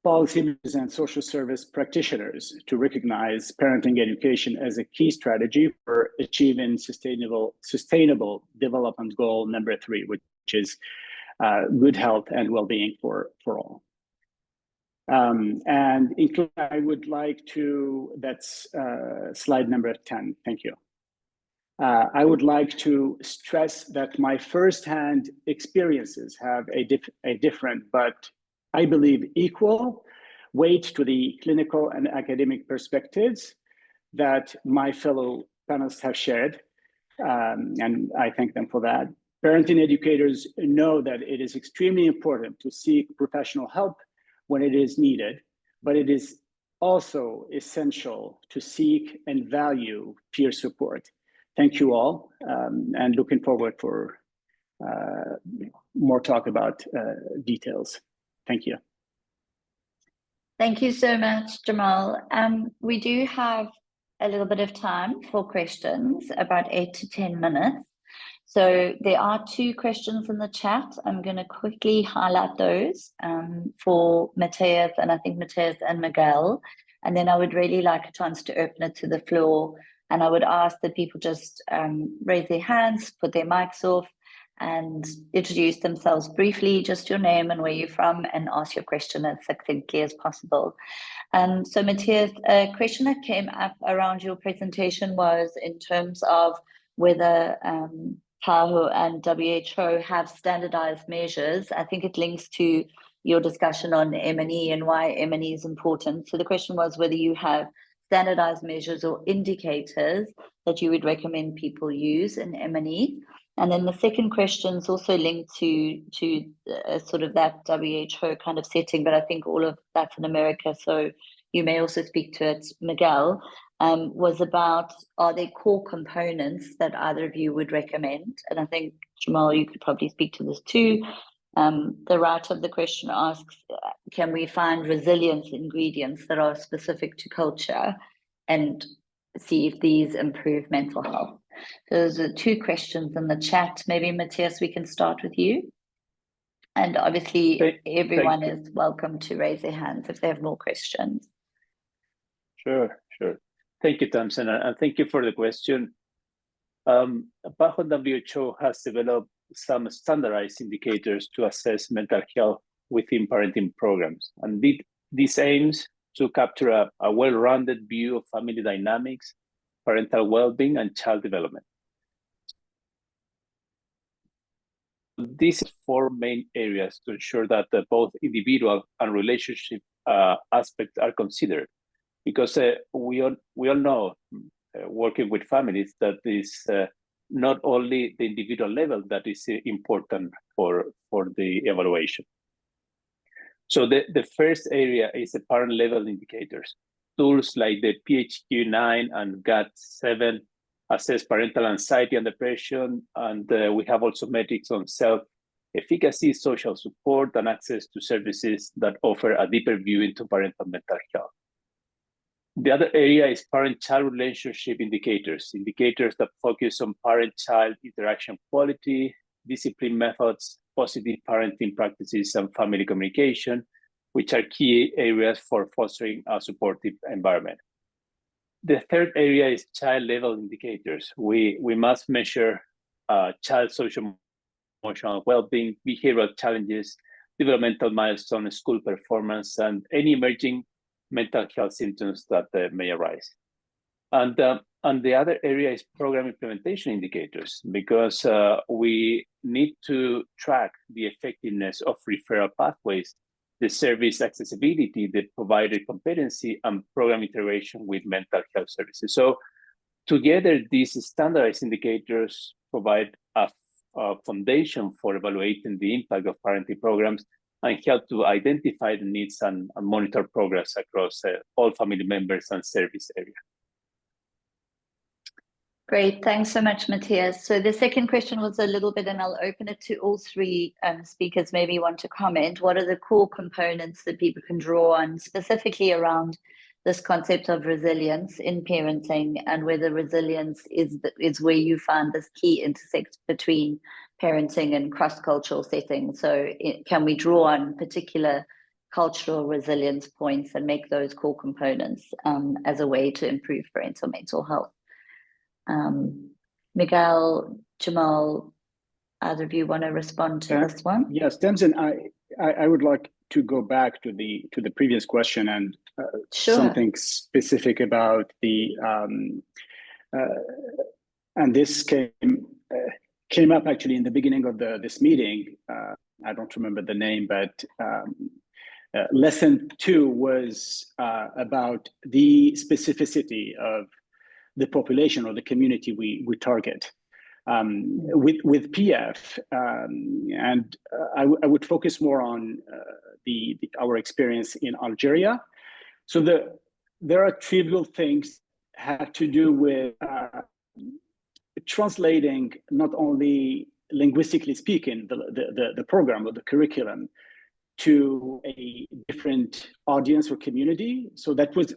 policymakers and social service practitioners to recognize parenting education as a key strategy for achieving sustainable development goal number 3, which is good health and well-being for all. And I would like to, that's slide number 10, thank you. I would like to stress that my firsthand experiences have a different, but I believe equal weight to the clinical and academic perspectives that my fellow panelists have shared, and I thank them for that. Parenting educators know that it is extremely important to seek professional help when it is needed, but it is also essential to seek and value peer support. Thank you all, and looking forward for more talk about details. Thank you. Thank you so much, Jamal. We do have a little bit of time for questions, about 8 to 10 minutes. So there are 2 questions in the chat. I'm going to quickly highlight those for Matthias, and I think Matthias and Miguel. And then I would really like a chance to open it to the floor. And I would ask that people just raise their hands, put their mics off, and introduce themselves briefly, just your name and where you're from, and ask your question as succinctly as possible. So Matthias, a question that came up around your presentation was in terms of whether PAHO and WHO have standardized measures. I think it links to your discussion on M&E and why M&E is important. So the question was whether you have standardized measures or indicators that you would recommend people use in M&E. And then the second question is also linked to sort of that WHO kind of setting, but I think all of that's in America, so you may also speak to it, Miguel, was about, are there core components that either of you would recommend? And I think, Jamal, you could probably speak to this too. The writer of the question asks, can we find resilience ingredients that are specific to culture and see if these improve mental health? So those are 2 questions in the chat. Maybe, Matthias, we can start with you. And obviously, everyone is welcome to raise their hands if they have more questions. Sure. Thank you, Thompson, and thank you for the question. Bajo WHO has developed some standardized indicators to assess mental health within parenting programs, and this aims to capture a well-rounded view of family dynamics, parental well-being, and child development. These 4 main areas to ensure that both individual and relationship aspects are considered, because we all know, working with families, that is not only the individual level that is important for the evaluation. So the first area is the parent level indicators. Tools like the PHQ-9 and GAT-7 assess parental anxiety and depression, and we have also metrics on self-efficacy, social support, and access to services that offer a deeper view into parental mental health. The other area is parent-child relationship indicators that focus on parent-child interaction quality, discipline methods, positive parenting practices, and family communication, which are key areas for fostering a supportive environment. The third area is child-level indicators. We must measure child social emotional well-being, behavioral challenges, developmental milestones, school performance, and any emerging mental health symptoms that may arise. And the other area is program implementation indicators, because we need to track the effectiveness of referral pathways, the service accessibility, the provider competency, and program integration with mental health services. So together, these standardized indicators provide a foundation for evaluating the impact of parenting programs and help to identify the needs and monitor progress across all family members and service areas. Great, thanks so much, Matthias. So the second question was a little bit, and I'll open it to all 3 speakers maybe want to comment. What are the core components that people can draw on, specifically around this concept of resilience in parenting, and whether resilience is where you find this key intersect between parenting and cross-cultural settings? So can we draw on particular cultural resilience points and make those core components as a way to improve parental mental health? Miguel, Jamal, either of you want to respond to this one? Yes, Tamsin, I would like to go back to the previous question and Sure. something specific about the and this came up actually in the beginning of this meeting. I don't remember the name, but lesson 2 was about the specificity of the population or the community we target with PF, and I would focus more on our experience in Algeria. So there are trivial things have to do with translating, not only linguistically speaking, the program or the curriculum to a different audience or community. So that was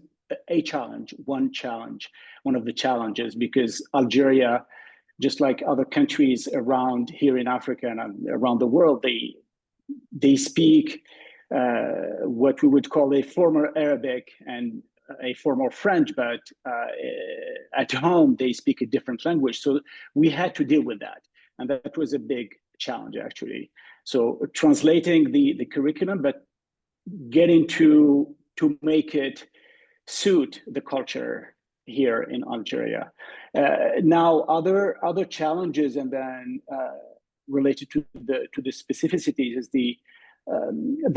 a challenge, one of the challenges, because Algeria, just like other countries around here in Africa and around the world, they speak what we would call a former Arabic and a former French, but at home they speak a different language. So we had to deal with that, and that was a big challenge actually. So translating the curriculum, but getting to make it suit the culture here in Algeria. Now, other challenges, and then related to the specificities, is the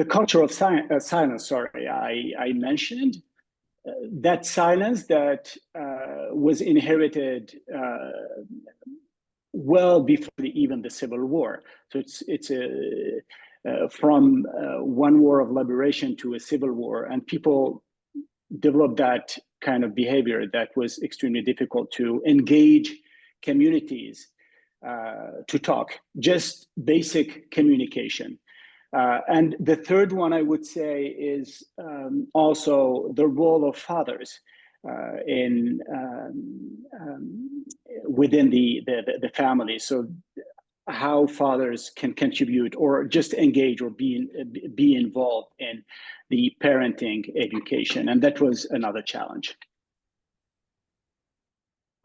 culture of silence. Sorry, I mentioned that silence that was inherited well before even the Civil War. So it's from one war of liberation to a civil war, and people developed that kind of behavior that was extremely difficult to engage communities to talk, just basic communication. And the third one I would say is also the role of fathers within the family. So how fathers can contribute or just engage or be involved in the parenting education. And that was another challenge.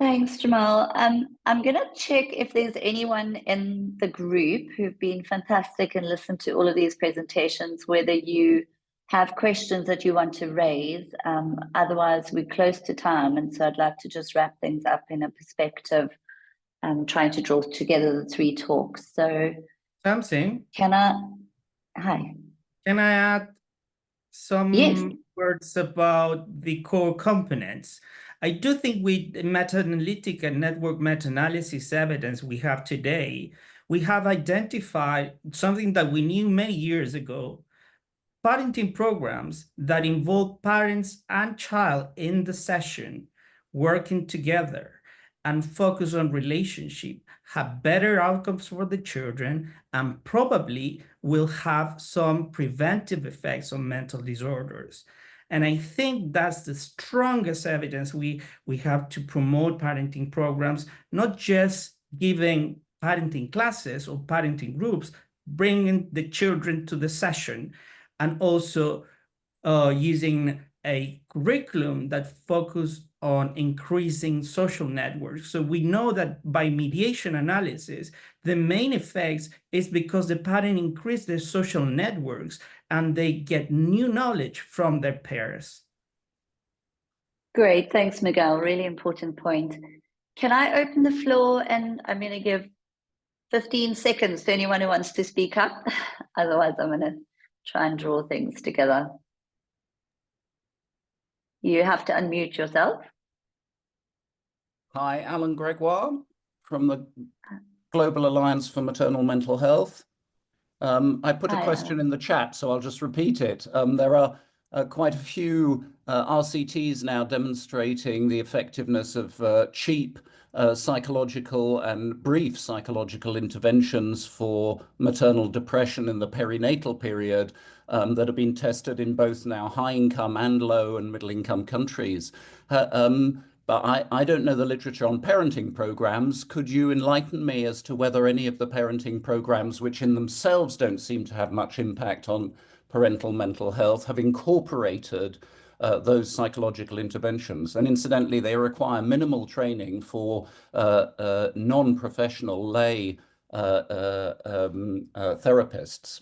Thanks, Jamal. I'm going to check if there's anyone in the group who've been fantastic and listened to all of these presentations, whether you have questions that you want to raise. Otherwise, we're close to time. And so I'd like to just wrap things up in a perspective, trying to draw together the three talks. So, Something. Hi. Can I add some words about the core components? I do think with meta-analytic and network meta-analysis evidence we have today, we have identified something that we knew many years ago: parenting programs that involve parents and child in the session, working together and focus on relationship, have better outcomes for the children, and probably will have some preventive effects on mental disorders. And I think that's the strongest evidence we have to promote parenting programs, not just giving parenting classes or parenting groups, bringing the children to the session, and also using a curriculum that focuses on increasing social networks. So we know that by mediation analysis, the main effects is because the parents increase their social networks and they get new knowledge from their peers. Great, thanks, Miguel. Really important point. Can I open the floor? And I'm going to give 15 seconds to anyone who wants to speak up. Otherwise, I'm going to try and draw things together. You have to unmute yourself. Hi, Alan Gregoire from the Global Alliance for Maternal Mental Health. I put a question in the chat, so I'll just repeat it. There are quite a few RCTs now demonstrating the effectiveness of cheap psychological and brief psychological interventions for maternal depression in the perinatal period that have been tested in both now high-income and low and middle-income countries. But I don't know the literature on parenting programs. Could you enlighten me as to whether any of the parenting programs, which in themselves don't seem to have much impact on parental mental health, have incorporated those psychological interventions? And incidentally, they require minimal training for non-professional lay therapists.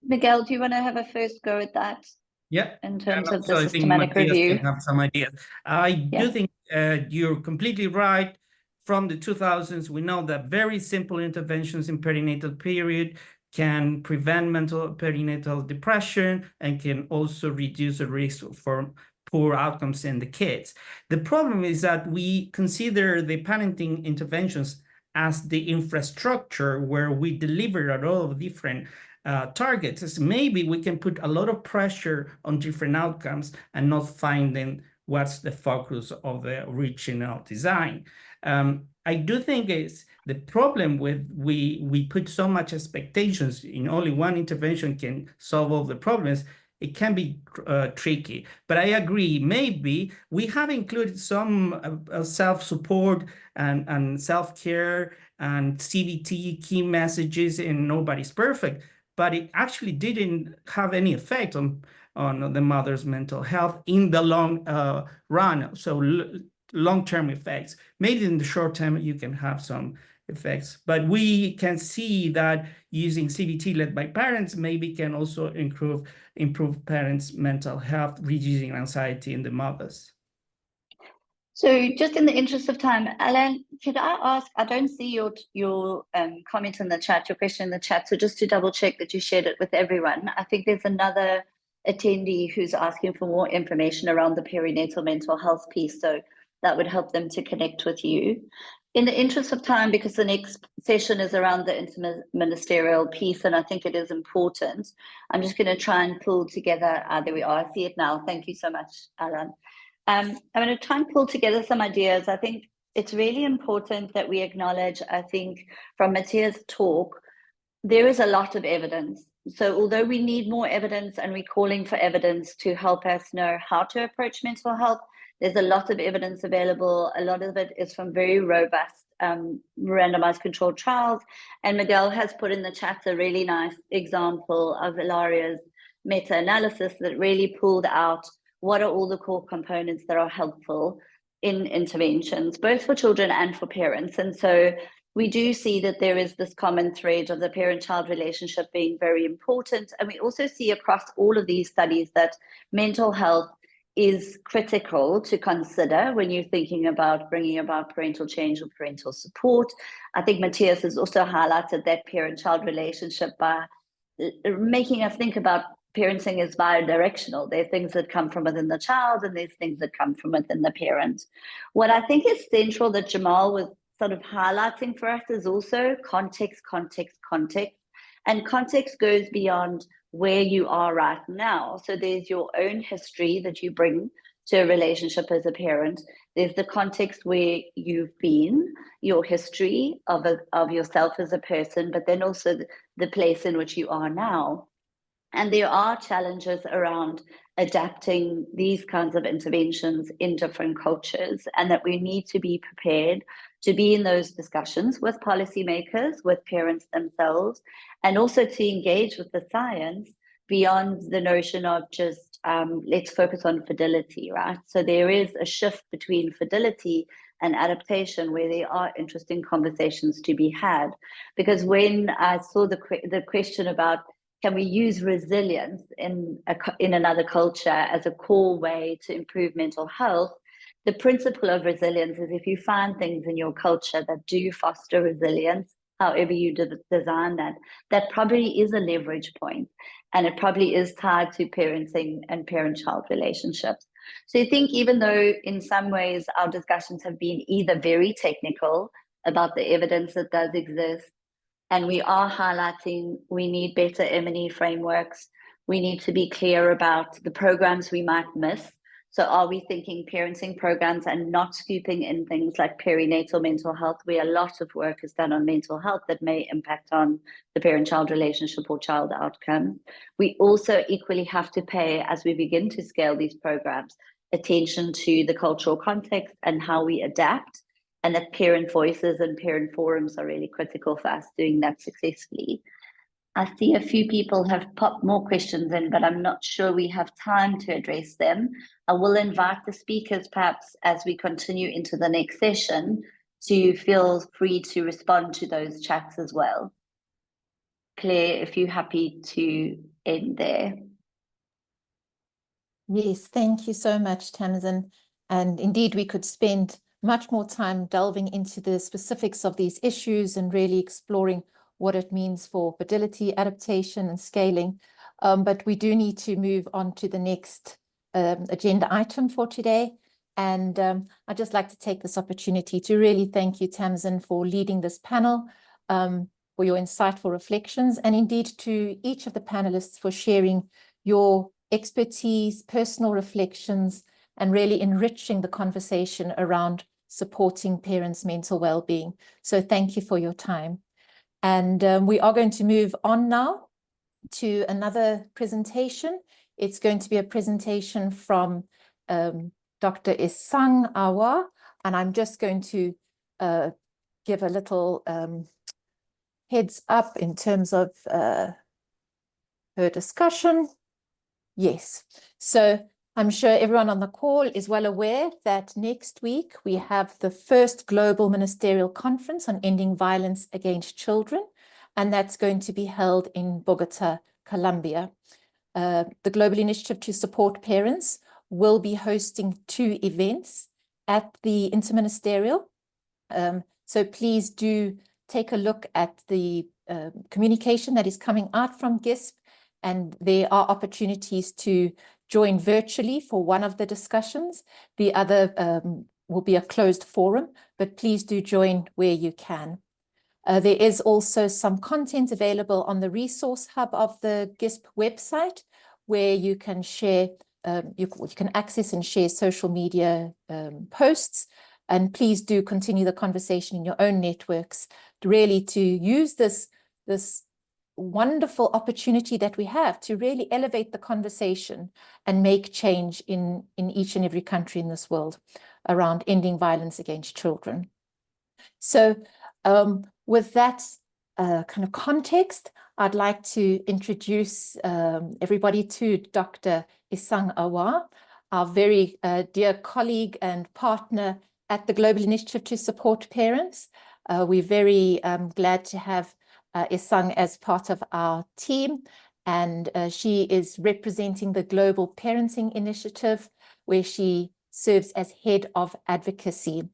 Miguel, do you want to have a first go at that? Yeah, in terms of so the systematic review. Can have some ideas. I do think you're completely right. From the 2000s, we know that very simple interventions in perinatal period can prevent perinatal depression and can also reduce the risk for poor outcomes in the kids. The problem is that we consider the parenting interventions as the infrastructure where we deliver a lot of different targets. As maybe we can put a lot of pressure on different outcomes and not finding what's the focus of the original design. I do think it's the problem with we put so much expectations in only one intervention can solve all the problems. It can be tricky, but I agree. Maybe we have included some self-support and self-care and CBT key messages in Nobody's Perfect, but it actually didn't have any effect on the mother's mental health in the long run. So long-term effects. Maybe in the short term you can have some effects, but we can see that using CBT led by parents maybe can also improve parents' mental health, reducing anxiety in the mothers. So just in the interest of time, Alan, could I ask, I don't see your comment in the chat, your question in the chat, so just to double check that you shared it with everyone. I think there's another attendee who's asking for more information around the perinatal mental health piece, so that would help them to connect with you. In the interest of time, because the next session is around the interministerial piece, and I think it is important, I'm just going to try and pull together, there we are, I see it now. Thank you so much, Alan. I'm going to try and pull together some ideas. I think it's really important that we acknowledge, I think from Matthias' talk, there is a lot of evidence. So although we need more evidence and we're calling for evidence to help us know how to approach mental health, There's a lot of evidence available. A lot of it is from very robust randomized controlled trials. And Miguel has put in the chat a really nice example of Ilaria's meta-analysis that really pulled out what are all the core components that are helpful in interventions, both for children and for parents. And so we do see that there is this common thread of the parent-child relationship being very important. And we also see across all of these studies that mental health is critical to consider when you're thinking about bringing about parental change or parental support. I think Matthias has also highlighted that parent-child relationship by making us think about parenting is bidirectional. There are things that come from within the child and there's things that come from within the parent. What I think is central that Jamal was sort of highlighting for us is also context, context, context. And context goes beyond where you are right now. So there's your own history that you bring to a relationship as a parent. There's the context where you've been, your history of yourself as a person, but then also the place in which you are now. And there are challenges around adapting these kinds of interventions in different cultures, and that we need to be prepared to be in those discussions with policymakers, with parents themselves, and also to engage with the science beyond the notion of just let's focus on fidelity, right? So there is a shift between fidelity and adaptation where there are interesting conversations to be had. Because when I saw the question about can we use resilience in another culture as a core way to improve mental health, the principle of resilience is if you find things in your culture that do foster resilience, however you design that, that probably is a leverage point. And it probably is tied to parenting and parent-child relationships. So I think even though in some ways our discussions have been either very technical about the evidence that does exist, and we are highlighting we need better M&E frameworks, we need to be clear about the programs we might miss. So are we thinking parenting programs and not scooping in things like perinatal mental health, where a lot of work is done on mental health that may impact on the parent-child relationship or child outcome? We also equally have to pay, as we begin to scale these programs, attention to the cultural context and how we adapt, and that parent voices and parent forums are really critical for us doing that successfully. I see a few people have popped more questions in, but I'm not sure we have time to address them. I will invite the speakers, perhaps as we continue into the next session, to feel free to respond to those chats as well. Claire, if you're happy to end there. Yes, thank you so much, Tamsin. And indeed, we could spend much more time delving into the specifics of these issues and really exploring what it means for fidelity, adaptation, and scaling. But we do need to move on to the next agenda item for today. And I'd just like to take this opportunity to really thank you, Tamsin, for leading this panel, for your insightful reflections, and indeed to each of the panelists for sharing your expertise, personal reflections, and really enriching the conversation around supporting parents' mental well-being. So thank you for your time. And we are going to move on now to another presentation. It's going to be a presentation from Dr. Isang Awa, and I'm just going to give a little heads up in terms of her discussion. Yes, so I'm sure everyone on the call is well aware that next week we have the first Global Ministerial Conference on Ending Violence Against Children, and that's going to be held in Bogota, Colombia. The Global Initiative to Support Parents will be hosting 2 events at the Interministerial. So please do take a look at the communication that is coming out from GISP, and there are opportunities to join virtually for one of the discussions. The other will be a closed forum, but please do join where you can. There is also some content available on the resource hub of the GISP website, where you can share, you can access and share social media posts. And please do continue the conversation in your own networks, really to use this wonderful opportunity that we have to really elevate the conversation and make change in each and every country in this world around ending violence against children. So with that kind of context, I'd like to introduce everybody to Dr. Isang Awa, our very dear colleague and partner at the Global Initiative to Support Parents. We're very glad to have Isang as part of our team, and she is representing the Global Parenting Initiative, where she serves as head of advocacy.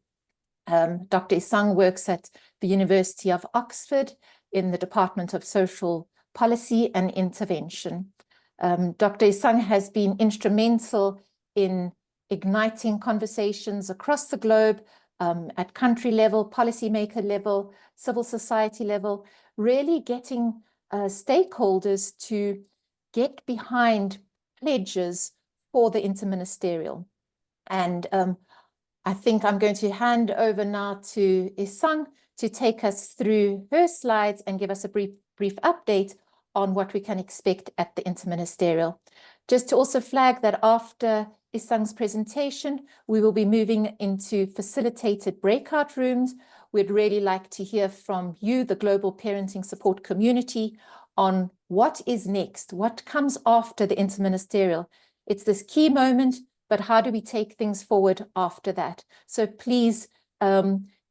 Dr. Isang works at the University of Oxford in the Department of Social Policy and Intervention. Dr. Isang has been instrumental in igniting conversations across the globe at country level, policymaker level, civil society level, really getting stakeholders to get behind pledges for the interministerial. And I think I'm going to hand over now to Isang to take us through her slides and give us a brief update on what we can expect at the interministerial. Just to also flag that after Isang's presentation, we will be moving into facilitated breakout rooms. We'd really like to hear from you, the global parenting support community, on what is next, what comes after the interministerial. It's this key moment, but how do we take things forward after that? So please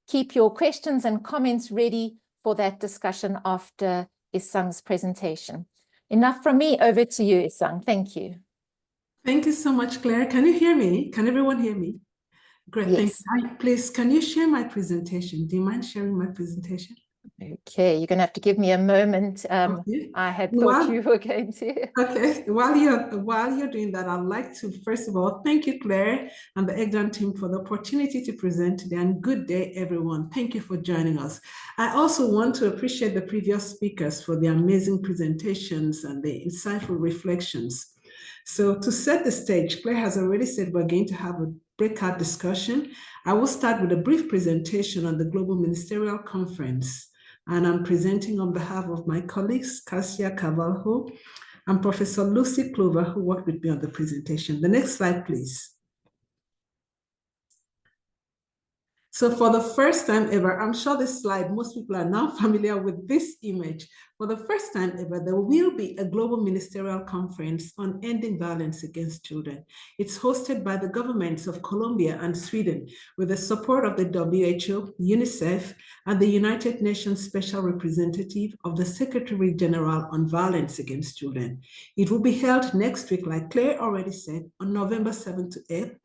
keep your questions and comments ready for that discussion after Isang's presentation. Enough from me, over to you, Isang. Thank you. Thank you so much, Claire. Can you hear me? Can everyone hear me? Great, yes. Thank you. Please, can you share my presentation? Do you mind sharing my presentation? Okay, you're going to have to give me a moment. Okay. I had thought you were going to. Okay, while you're doing that, I'd like to first of all thank you, Claire, and the EGDAN team for the opportunity to present today, and good day, everyone. Thank you for joining us. I also want to appreciate the previous speakers for the amazing presentations and the insightful reflections. So to set the stage, Claire has already said we're going to have a breakout discussion. I will start with a brief presentation on the Global Ministerial Conference. And I'm presenting on behalf of my colleagues, Cassia Carvalho and Professor Lucy Clover, who worked with me on the presentation. The next slide, please. So for the first time ever, I'm sure this slide, most people are now familiar with this image. For the first time ever, there will be a global ministerial conference on ending violence against children. It's hosted by the governments of Colombia and Sweden with the support of the WHO, UNICEF, and the United Nations Special Representative of the Secretary General on Violence Against Children. It will be held next week, like Claire already said, on November 7th to 8th,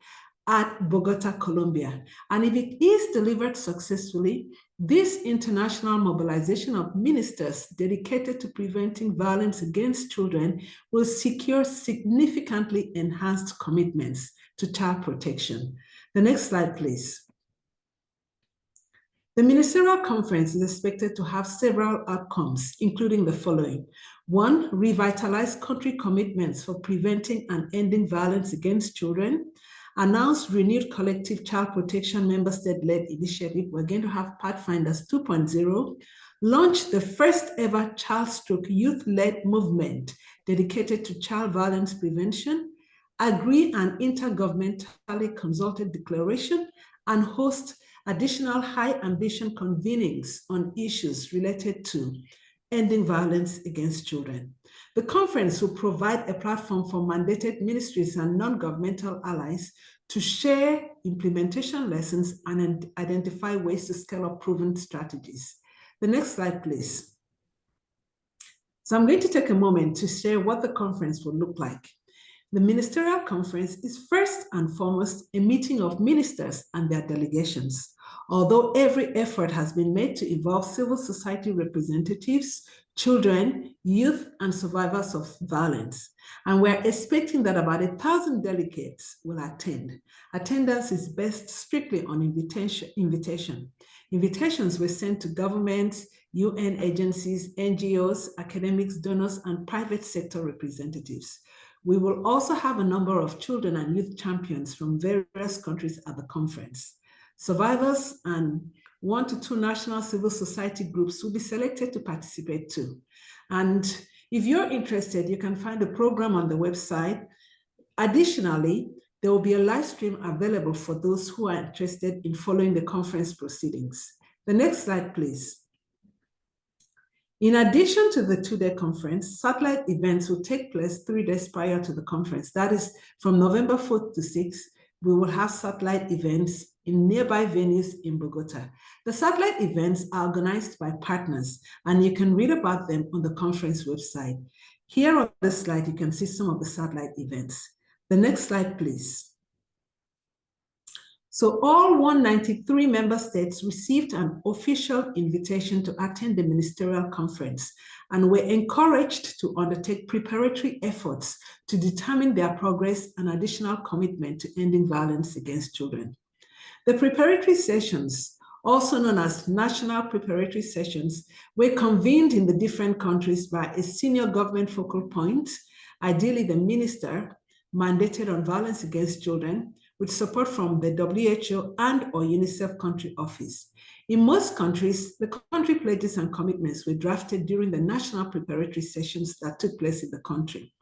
at Bogota, Colombia. And if it is delivered successfully, this international mobilization of ministers dedicated to preventing violence against children will secure significantly enhanced commitments to child protection. The next slide, please. The ministerial conference is expected to have several outcomes, including the following. 1, revitalize country commitments for preventing and ending violence against children. Announce renewed collective child protection member state-led initiative. We're going to have Pathfinders 2.0. Launch the first ever child/youth-led movement dedicated to child violence prevention. Agree an intergovernmentally consulted declaration and host additional high ambition convenings on issues related to ending violence against children. The conference will provide a platform for mandated ministries and non-governmental allies to share implementation lessons and identify ways to scale up proven strategies. The next slide, please. So I'm going to take a moment to share what the conference will look like. The ministerial conference is first and foremost a meeting of ministers and their delegations. Although every effort has been made to involve civil society representatives, children, youth, and survivors of violence. And we're expecting that about 1,000 delegates will attend. Attendance is based strictly on invitation. Invitations were sent to governments, UN agencies, NGOs, academics, donors, and private sector representatives. We will also have a number of children and youth champions from various countries at the conference. Survivors and 1 to 2 national civil society groups will be selected to participate too. And if you're interested, you can find the program on the website. Additionally, there will be a live stream available for those who are interested in following the conference proceedings. The next slide, please. In addition to the two-day conference, satellite events will take place 3 days prior to the conference. That is from November 4th to 6th, we will have satellite events in nearby venues in Bogota. The satellite events are organized by partners, and you can read about them on the conference website. Here on this slide, you can see some of the satellite events. The next slide, please. So all 193 member states received an official invitation to attend the ministerial conference and were encouraged to undertake preparatory efforts to determine their progress and additional commitment to ending violence against children. The preparatory sessions, also known as national preparatory sessions, were convened in the different countries by a senior government focal point, ideally the minister mandated on violence against children, with support from the WHO and or UNICEF country office. In most countries, the country pledges and commitments were drafted during the national preparatory sessions that took place in the country.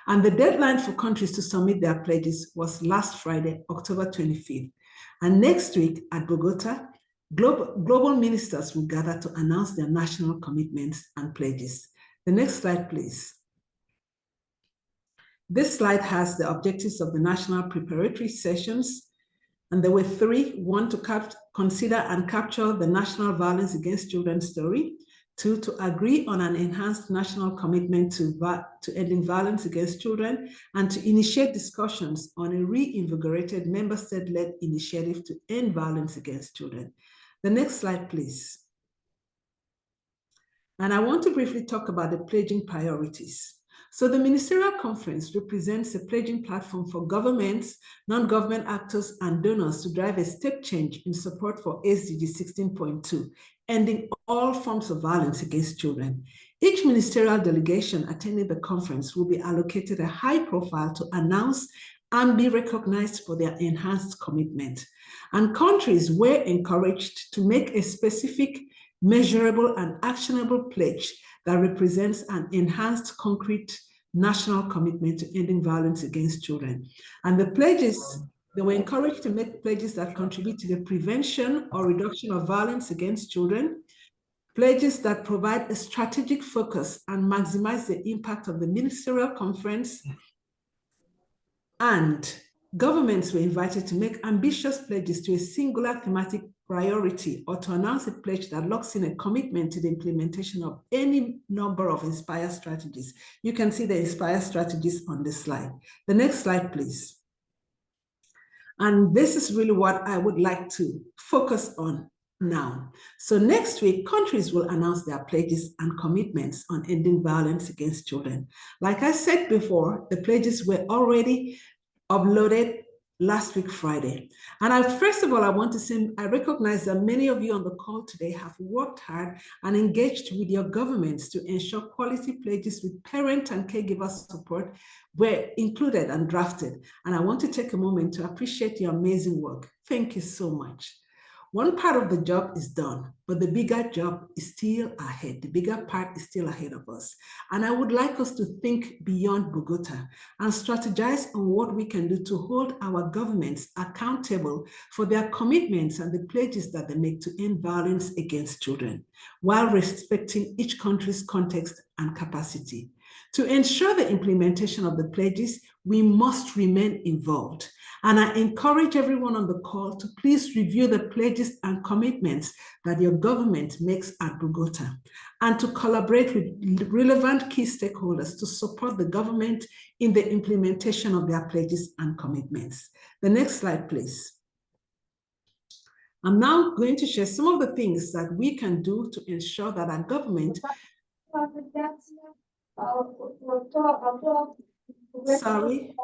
And the deadline for countries to submit their pledges was last Friday, October 25th. And next week at Bogota, global ministers will gather to announce their national commitments and pledges. The next slide, please. This slide has the objectives of the national preparatory sessions, and there were 3. 1, to consider and capture the national violence against children story. 2, to agree on an enhanced national commitment to ending violence against children, and to initiate discussions on a reinvigorated member state-led initiative to end violence against children. The next slide, please. And I want to briefly talk about the pledging priorities. So the ministerial conference represents a pledging platform for governments, non-government actors, and donors to drive a step change in support for SDG 16.2, ending all forms of violence against children. Each ministerial delegation attending the conference will be allocated a high profile to announce and be recognized for their enhanced commitment. And countries were encouraged to make a specific, measurable, and actionable pledge that represents an enhanced, concrete national commitment to ending violence against children. And the pledges, they were encouraged to make pledges that contribute to the prevention or reduction of violence against children, pledges that provide a strategic focus and maximize the impact of the ministerial conference, and governments were invited to make ambitious pledges to a singular thematic priority or to announce a pledge that locks in a commitment to the implementation of any number of INSPIRE strategies. You can see the INSPIRE strategies on this slide. The next slide, please. And this is really what I would like to focus on now. So next week, countries will announce their pledges and commitments on ending violence against children. Like I said before, the pledges were already uploaded last week, Friday. And first of all, I want to say, I recognize that many of you on the call today have worked hard and engaged with your governments to ensure quality pledges with parent and caregiver support were included and drafted. And I want to take a moment to appreciate your amazing work. Thank you so much. One part of the job is done, but the bigger job is still ahead. The bigger part is still ahead of us. And I would like us to think beyond Bogota and strategize on what we can do to hold our governments accountable for their commitments and the pledges that they make to end violence against children, while respecting each country's context and capacity. To ensure the implementation of the pledges, we must remain involved. And I encourage everyone on the call to please review the pledges and commitments that your government makes at Bogota, and to collaborate with relevant key stakeholders to support the government in the implementation of their pledges and commitments. The next slide, please. I'm now going to share some of the things that we can do to ensure that our government Sorry.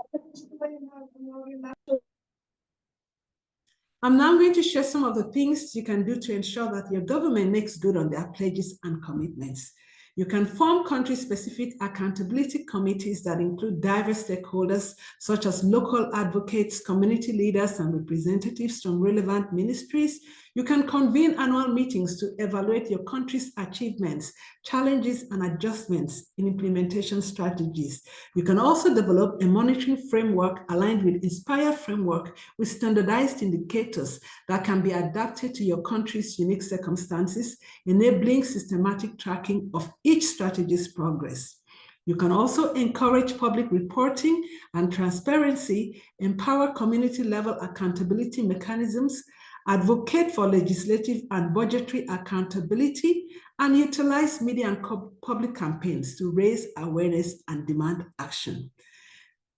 I'm now going to share some of the things you can do to ensure that your government makes good on their pledges and commitments. You can form country-specific accountability committees that include diverse stakeholders, such as local advocates, community leaders, and representatives from relevant ministries. You can convene annual meetings to evaluate your country's achievements, challenges, and adjustments in implementation strategies. You can also develop a monitoring framework aligned with Inspire framework with standardized indicators that can be adapted to your country's unique circumstances, enabling systematic tracking of each strategy's progress. You can also encourage public reporting and transparency, empower community-level accountability mechanisms, advocate for legislative and budgetary accountability, and utilize media and public campaigns to raise awareness and demand action.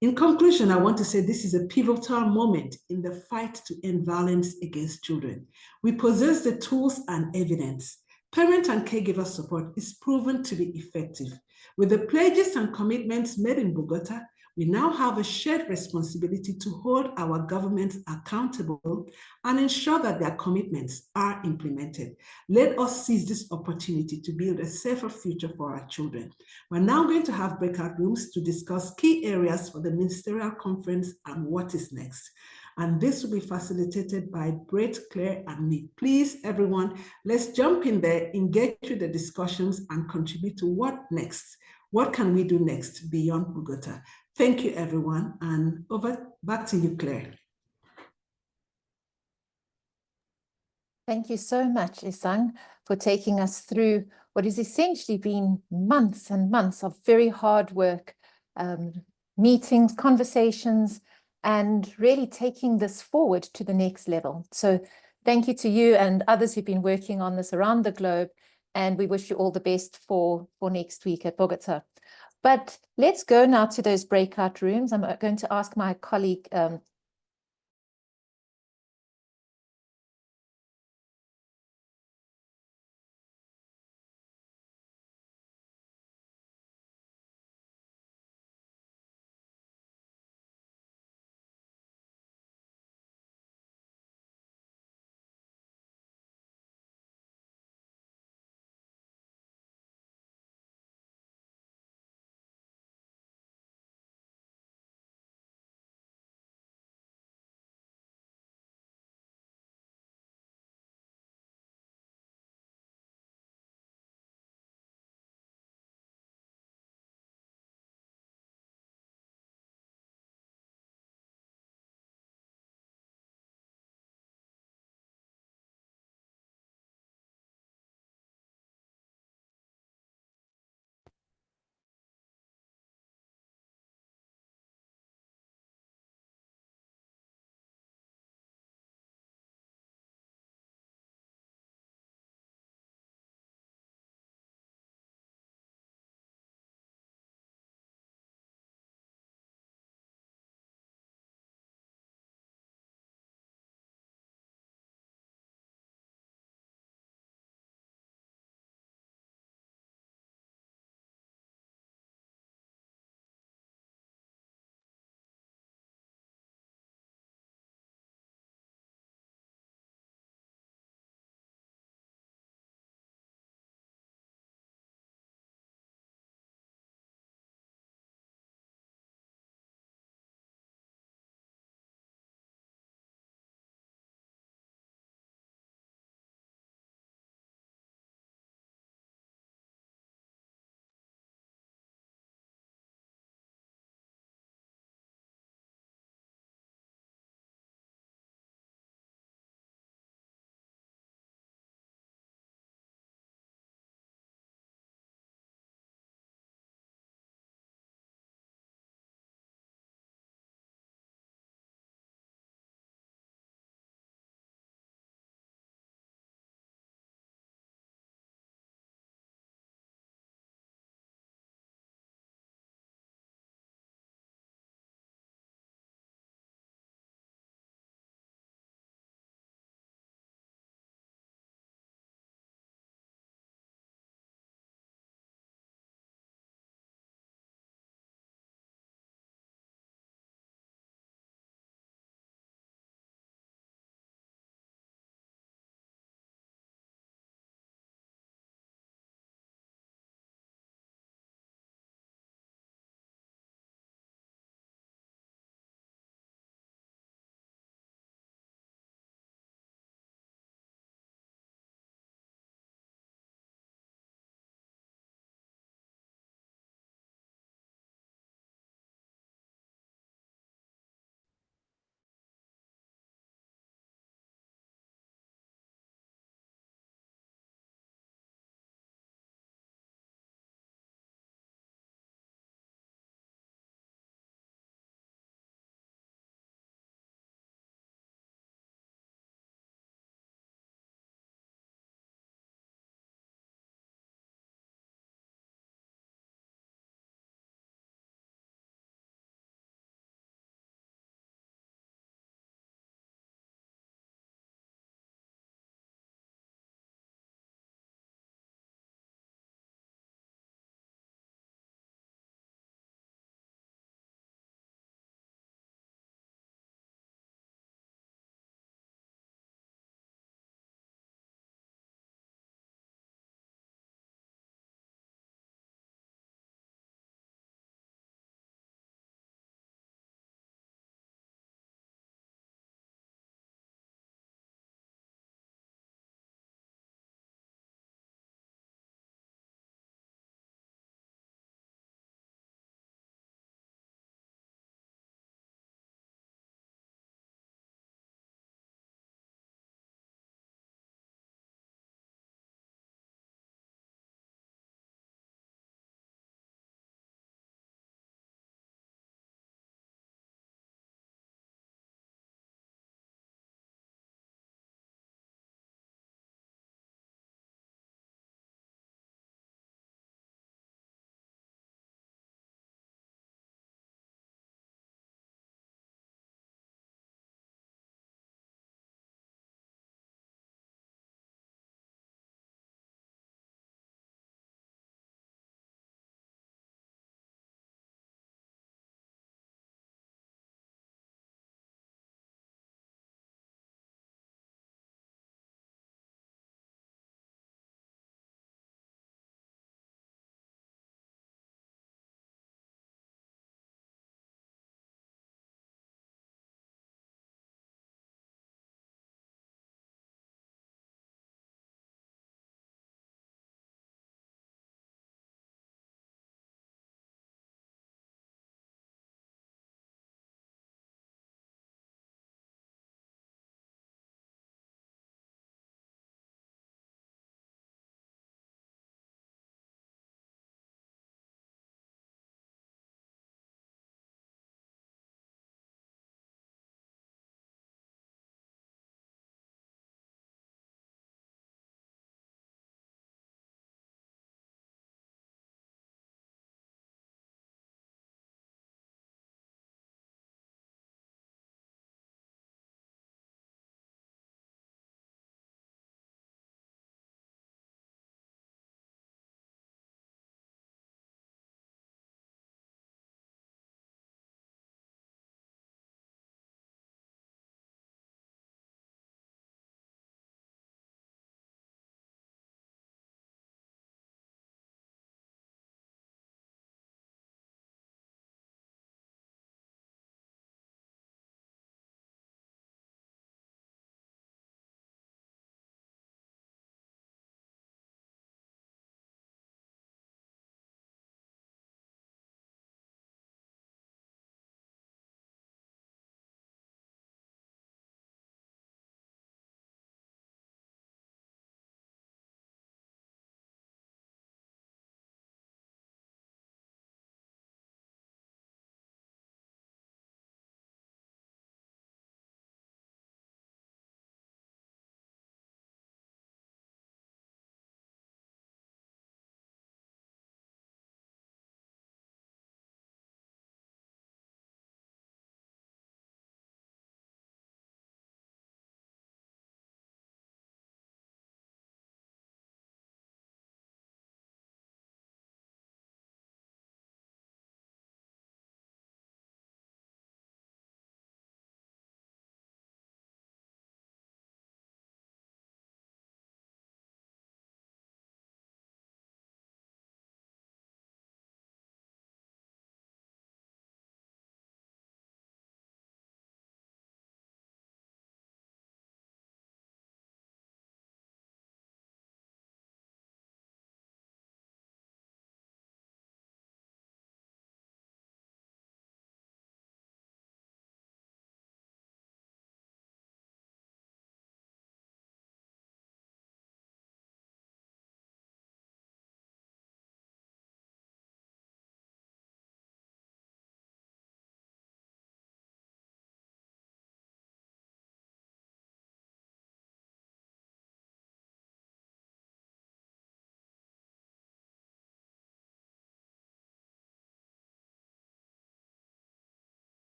In conclusion, I want to say this is a pivotal moment in the fight to end violence against children. We possess the tools and evidence. Parent and caregiver support is proven to be effective. With the pledges and commitments made in Bogota, we now have a shared responsibility to hold our governments accountable and ensure that their commitments are implemented. Let us seize this opportunity to build a safer future for our children. We're now going to have breakout rooms to discuss key areas for the ministerial conference and what is next. And this will be facilitated by Brett, Claire, and me. Please, everyone, let's jump in there, engage with the discussions, and contribute to what next. What can we do next beyond Bogota? Thank you, everyone, and back to you, Claire. Thank you so much, Isang, for taking us through what has essentially been months and months of very hard work, meetings, conversations, and really taking this forward to the next level. So thank you to you and others who've been working on this around the globe, and we wish you all the best for next week at Bogota. But let's go now to those breakout rooms. I'm going to ask my colleague,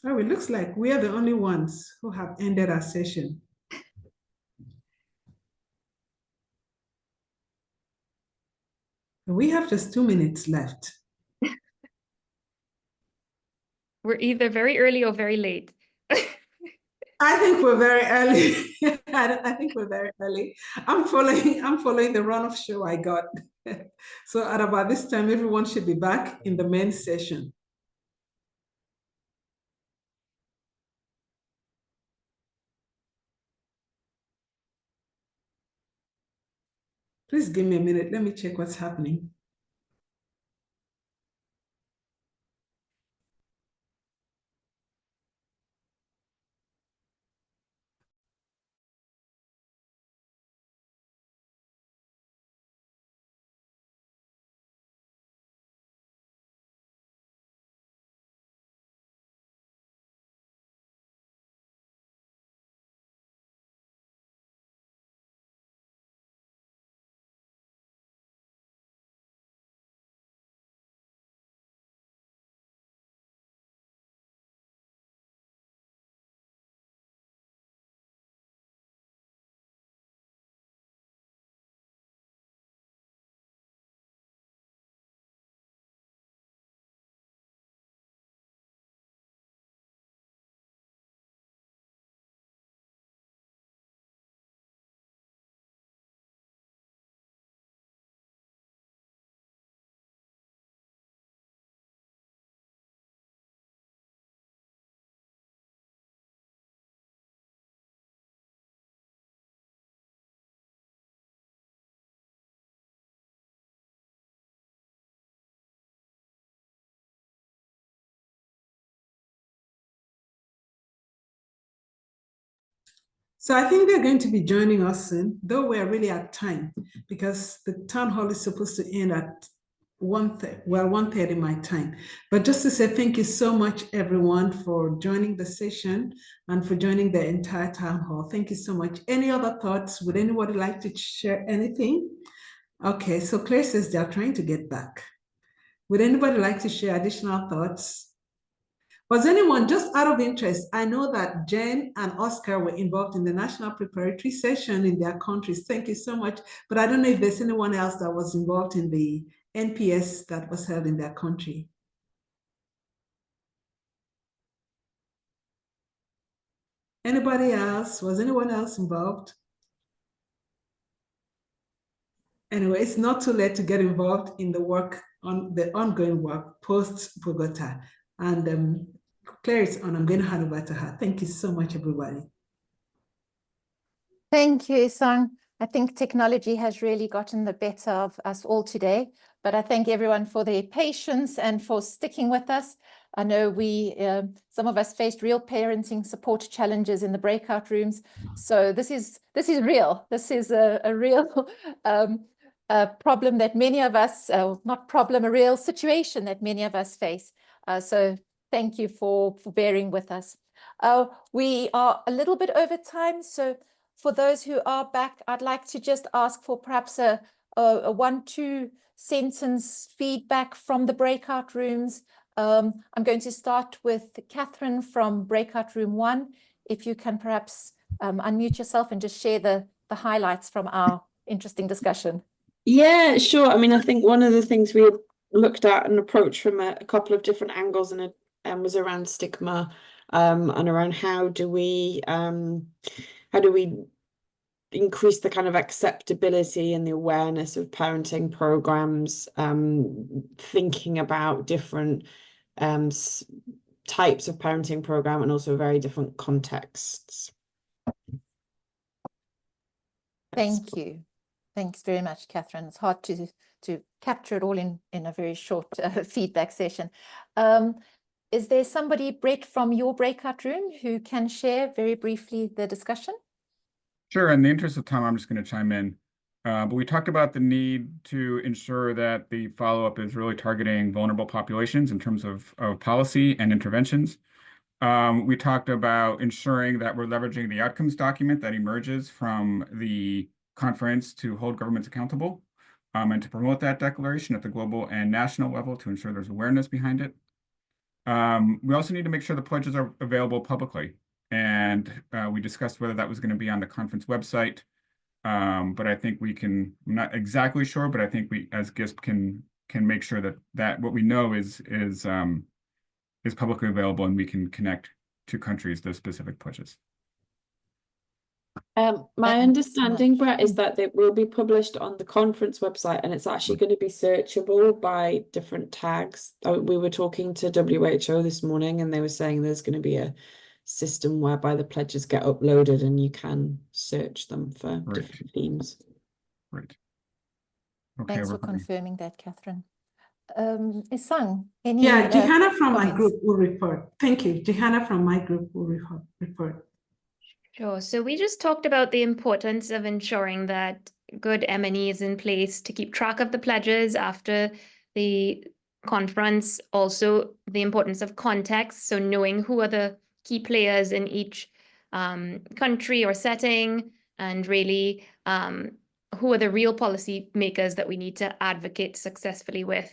Oh, it looks like we are the only ones who have ended our session. We have just 2 minutes left. We're either very early or very late. I think we're very early. I think we're very early. I'm following the run of show I got. So at about this time, everyone should be back in the main session. Please give me a minute. Let me check what's happening. So I think they're going to be joining us soon, though we're really at time because the town hall is supposed to end at 1:30 my time. But just to say thank you so much, everyone, for joining the session and for joining the entire town hall. Thank you so much. Any other thoughts? Would anybody like to share anything? Okay, so Claire says they're trying to get back. Would anybody like to share additional thoughts? Was anyone, just out of interest, I know that Jen and Oscar were involved in the national preparatory session in their countries. Thank you so much. But I don't know if there's anyone else that was involved in the NPS that was held in their country. Anybody else? Was anyone else involved? Anyway, it's not too late to get involved in the work, on the ongoing work post-Bogota. And Claire is on. I'm going to hand over to her. Thank you so much, everybody. Thank you, Isang. I think technology has really gotten the better of us all today, but I thank everyone for their patience and for sticking with us. I know some of us faced real parenting support challenges in the breakout rooms. So this is real. This is a real problem that many of us, not problem, a real situation that many of us face. So thank you for bearing with us. We are a little bit over time, so for those who are back, I'd like to just ask for perhaps a 1-2 sentence feedback from the breakout rooms. I'm going to start with Catherine from breakout room 1. If you can perhaps unmute yourself and just share the highlights from our interesting discussion. Yeah, sure. I mean, I think one of the things we looked at and approached from a couple of different angles and was around stigma and around how do we increase the kind of acceptability and the awareness of parenting programs, thinking about different types of parenting program and also very different contexts. Thank you. Thanks very much, Catherine. It's hard to capture it all in a very short feedback session. Is there somebody, Brett, from your breakout room who can share very briefly the discussion? Sure. In the interest of time, I'm just going to chime in. But we talked about the need to ensure that the follow-up is really targeting vulnerable populations in terms of policy and interventions. We talked about ensuring that we're leveraging the outcomes document that emerges from the conference to hold governments accountable and to promote that declaration at the global and national level to ensure there's awareness behind it. We also need to make sure the pledges are available publicly. And we discussed whether that was going to be on the conference website. But I think we can, I'm not exactly sure, but I think we as GISP can make sure that what we know is publicly available and we can connect to countries those specific pledges. My understanding, Brett, is that it will be published on the conference website and it's actually going to be searchable by different tags. We were talking to WHO this morning and they were saying there's going to be a system whereby the pledges get uploaded and you can search them for different themes. Right. Okay, Thanks for confirming that, Catherine. Isang, any Johanna from comments? my group will report. Thank you. Johanna from my group will report. Sure. So we just talked about the importance of ensuring that good M&E is in place to keep track of the pledges after the conference. Also, the importance of context. So knowing who are the key players in each country or setting, and really who are the real policy makers that we need to advocate successfully with.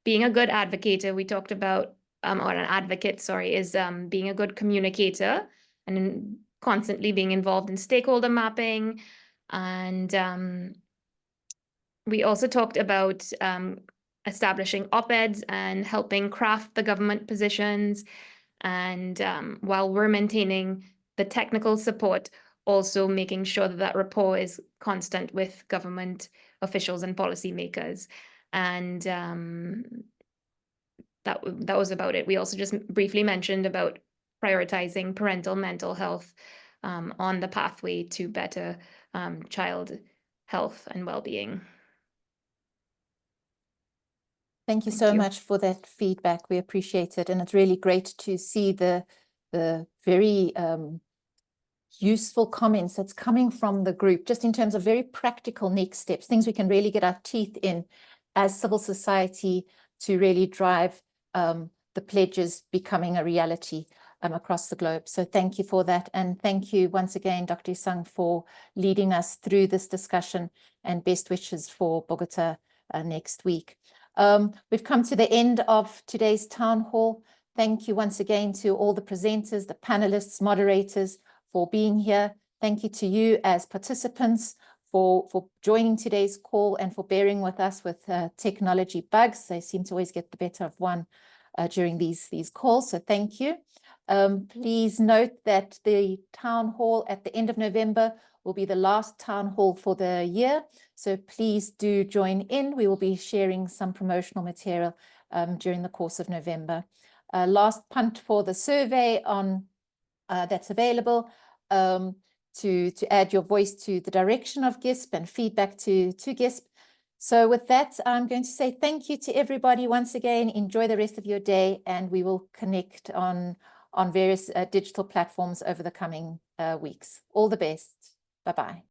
Being a good advocator, we talked about, or an advocate, sorry, is being a good communicator and constantly being involved in stakeholder mapping. And we also talked about establishing op-eds and helping craft the government positions. And while we're maintaining the technical support, also making sure that that rapport is constant with government officials and policymakers. And that was about it. We also just briefly mentioned about prioritizing parental mental health on the pathway to better child health and well-being. Thank you so much for that feedback. We appreciate it. And it's really great to see the very useful comments that's coming from the group, just in terms of very practical next steps, things we can really get our teeth in as civil society to really drive the pledges becoming a reality across the globe. So thank you for that. And thank you once again, Dr. Isang, for leading us through this discussion, and best wishes for Bogota next week. We've come to the end of today's town hall. Thank you once again to all the presenters, the panelists, moderators for being here. Thank you to you as participants for joining today's call and for bearing with us with technology bugs. They seem to always get the better of one during these calls, so thank you. Please note that the town hall at the end of November will be the last town hall for the year. So please do join in. We will be sharing some promotional material during the course of November. Last punt for the survey on that's available to add your voice to the direction of GISP and feedback to GISP. So with that, I'm going to say thank you to everybody once again. Enjoy the rest of your day, and we will connect on various digital platforms over the coming weeks. All the best. Bye-bye.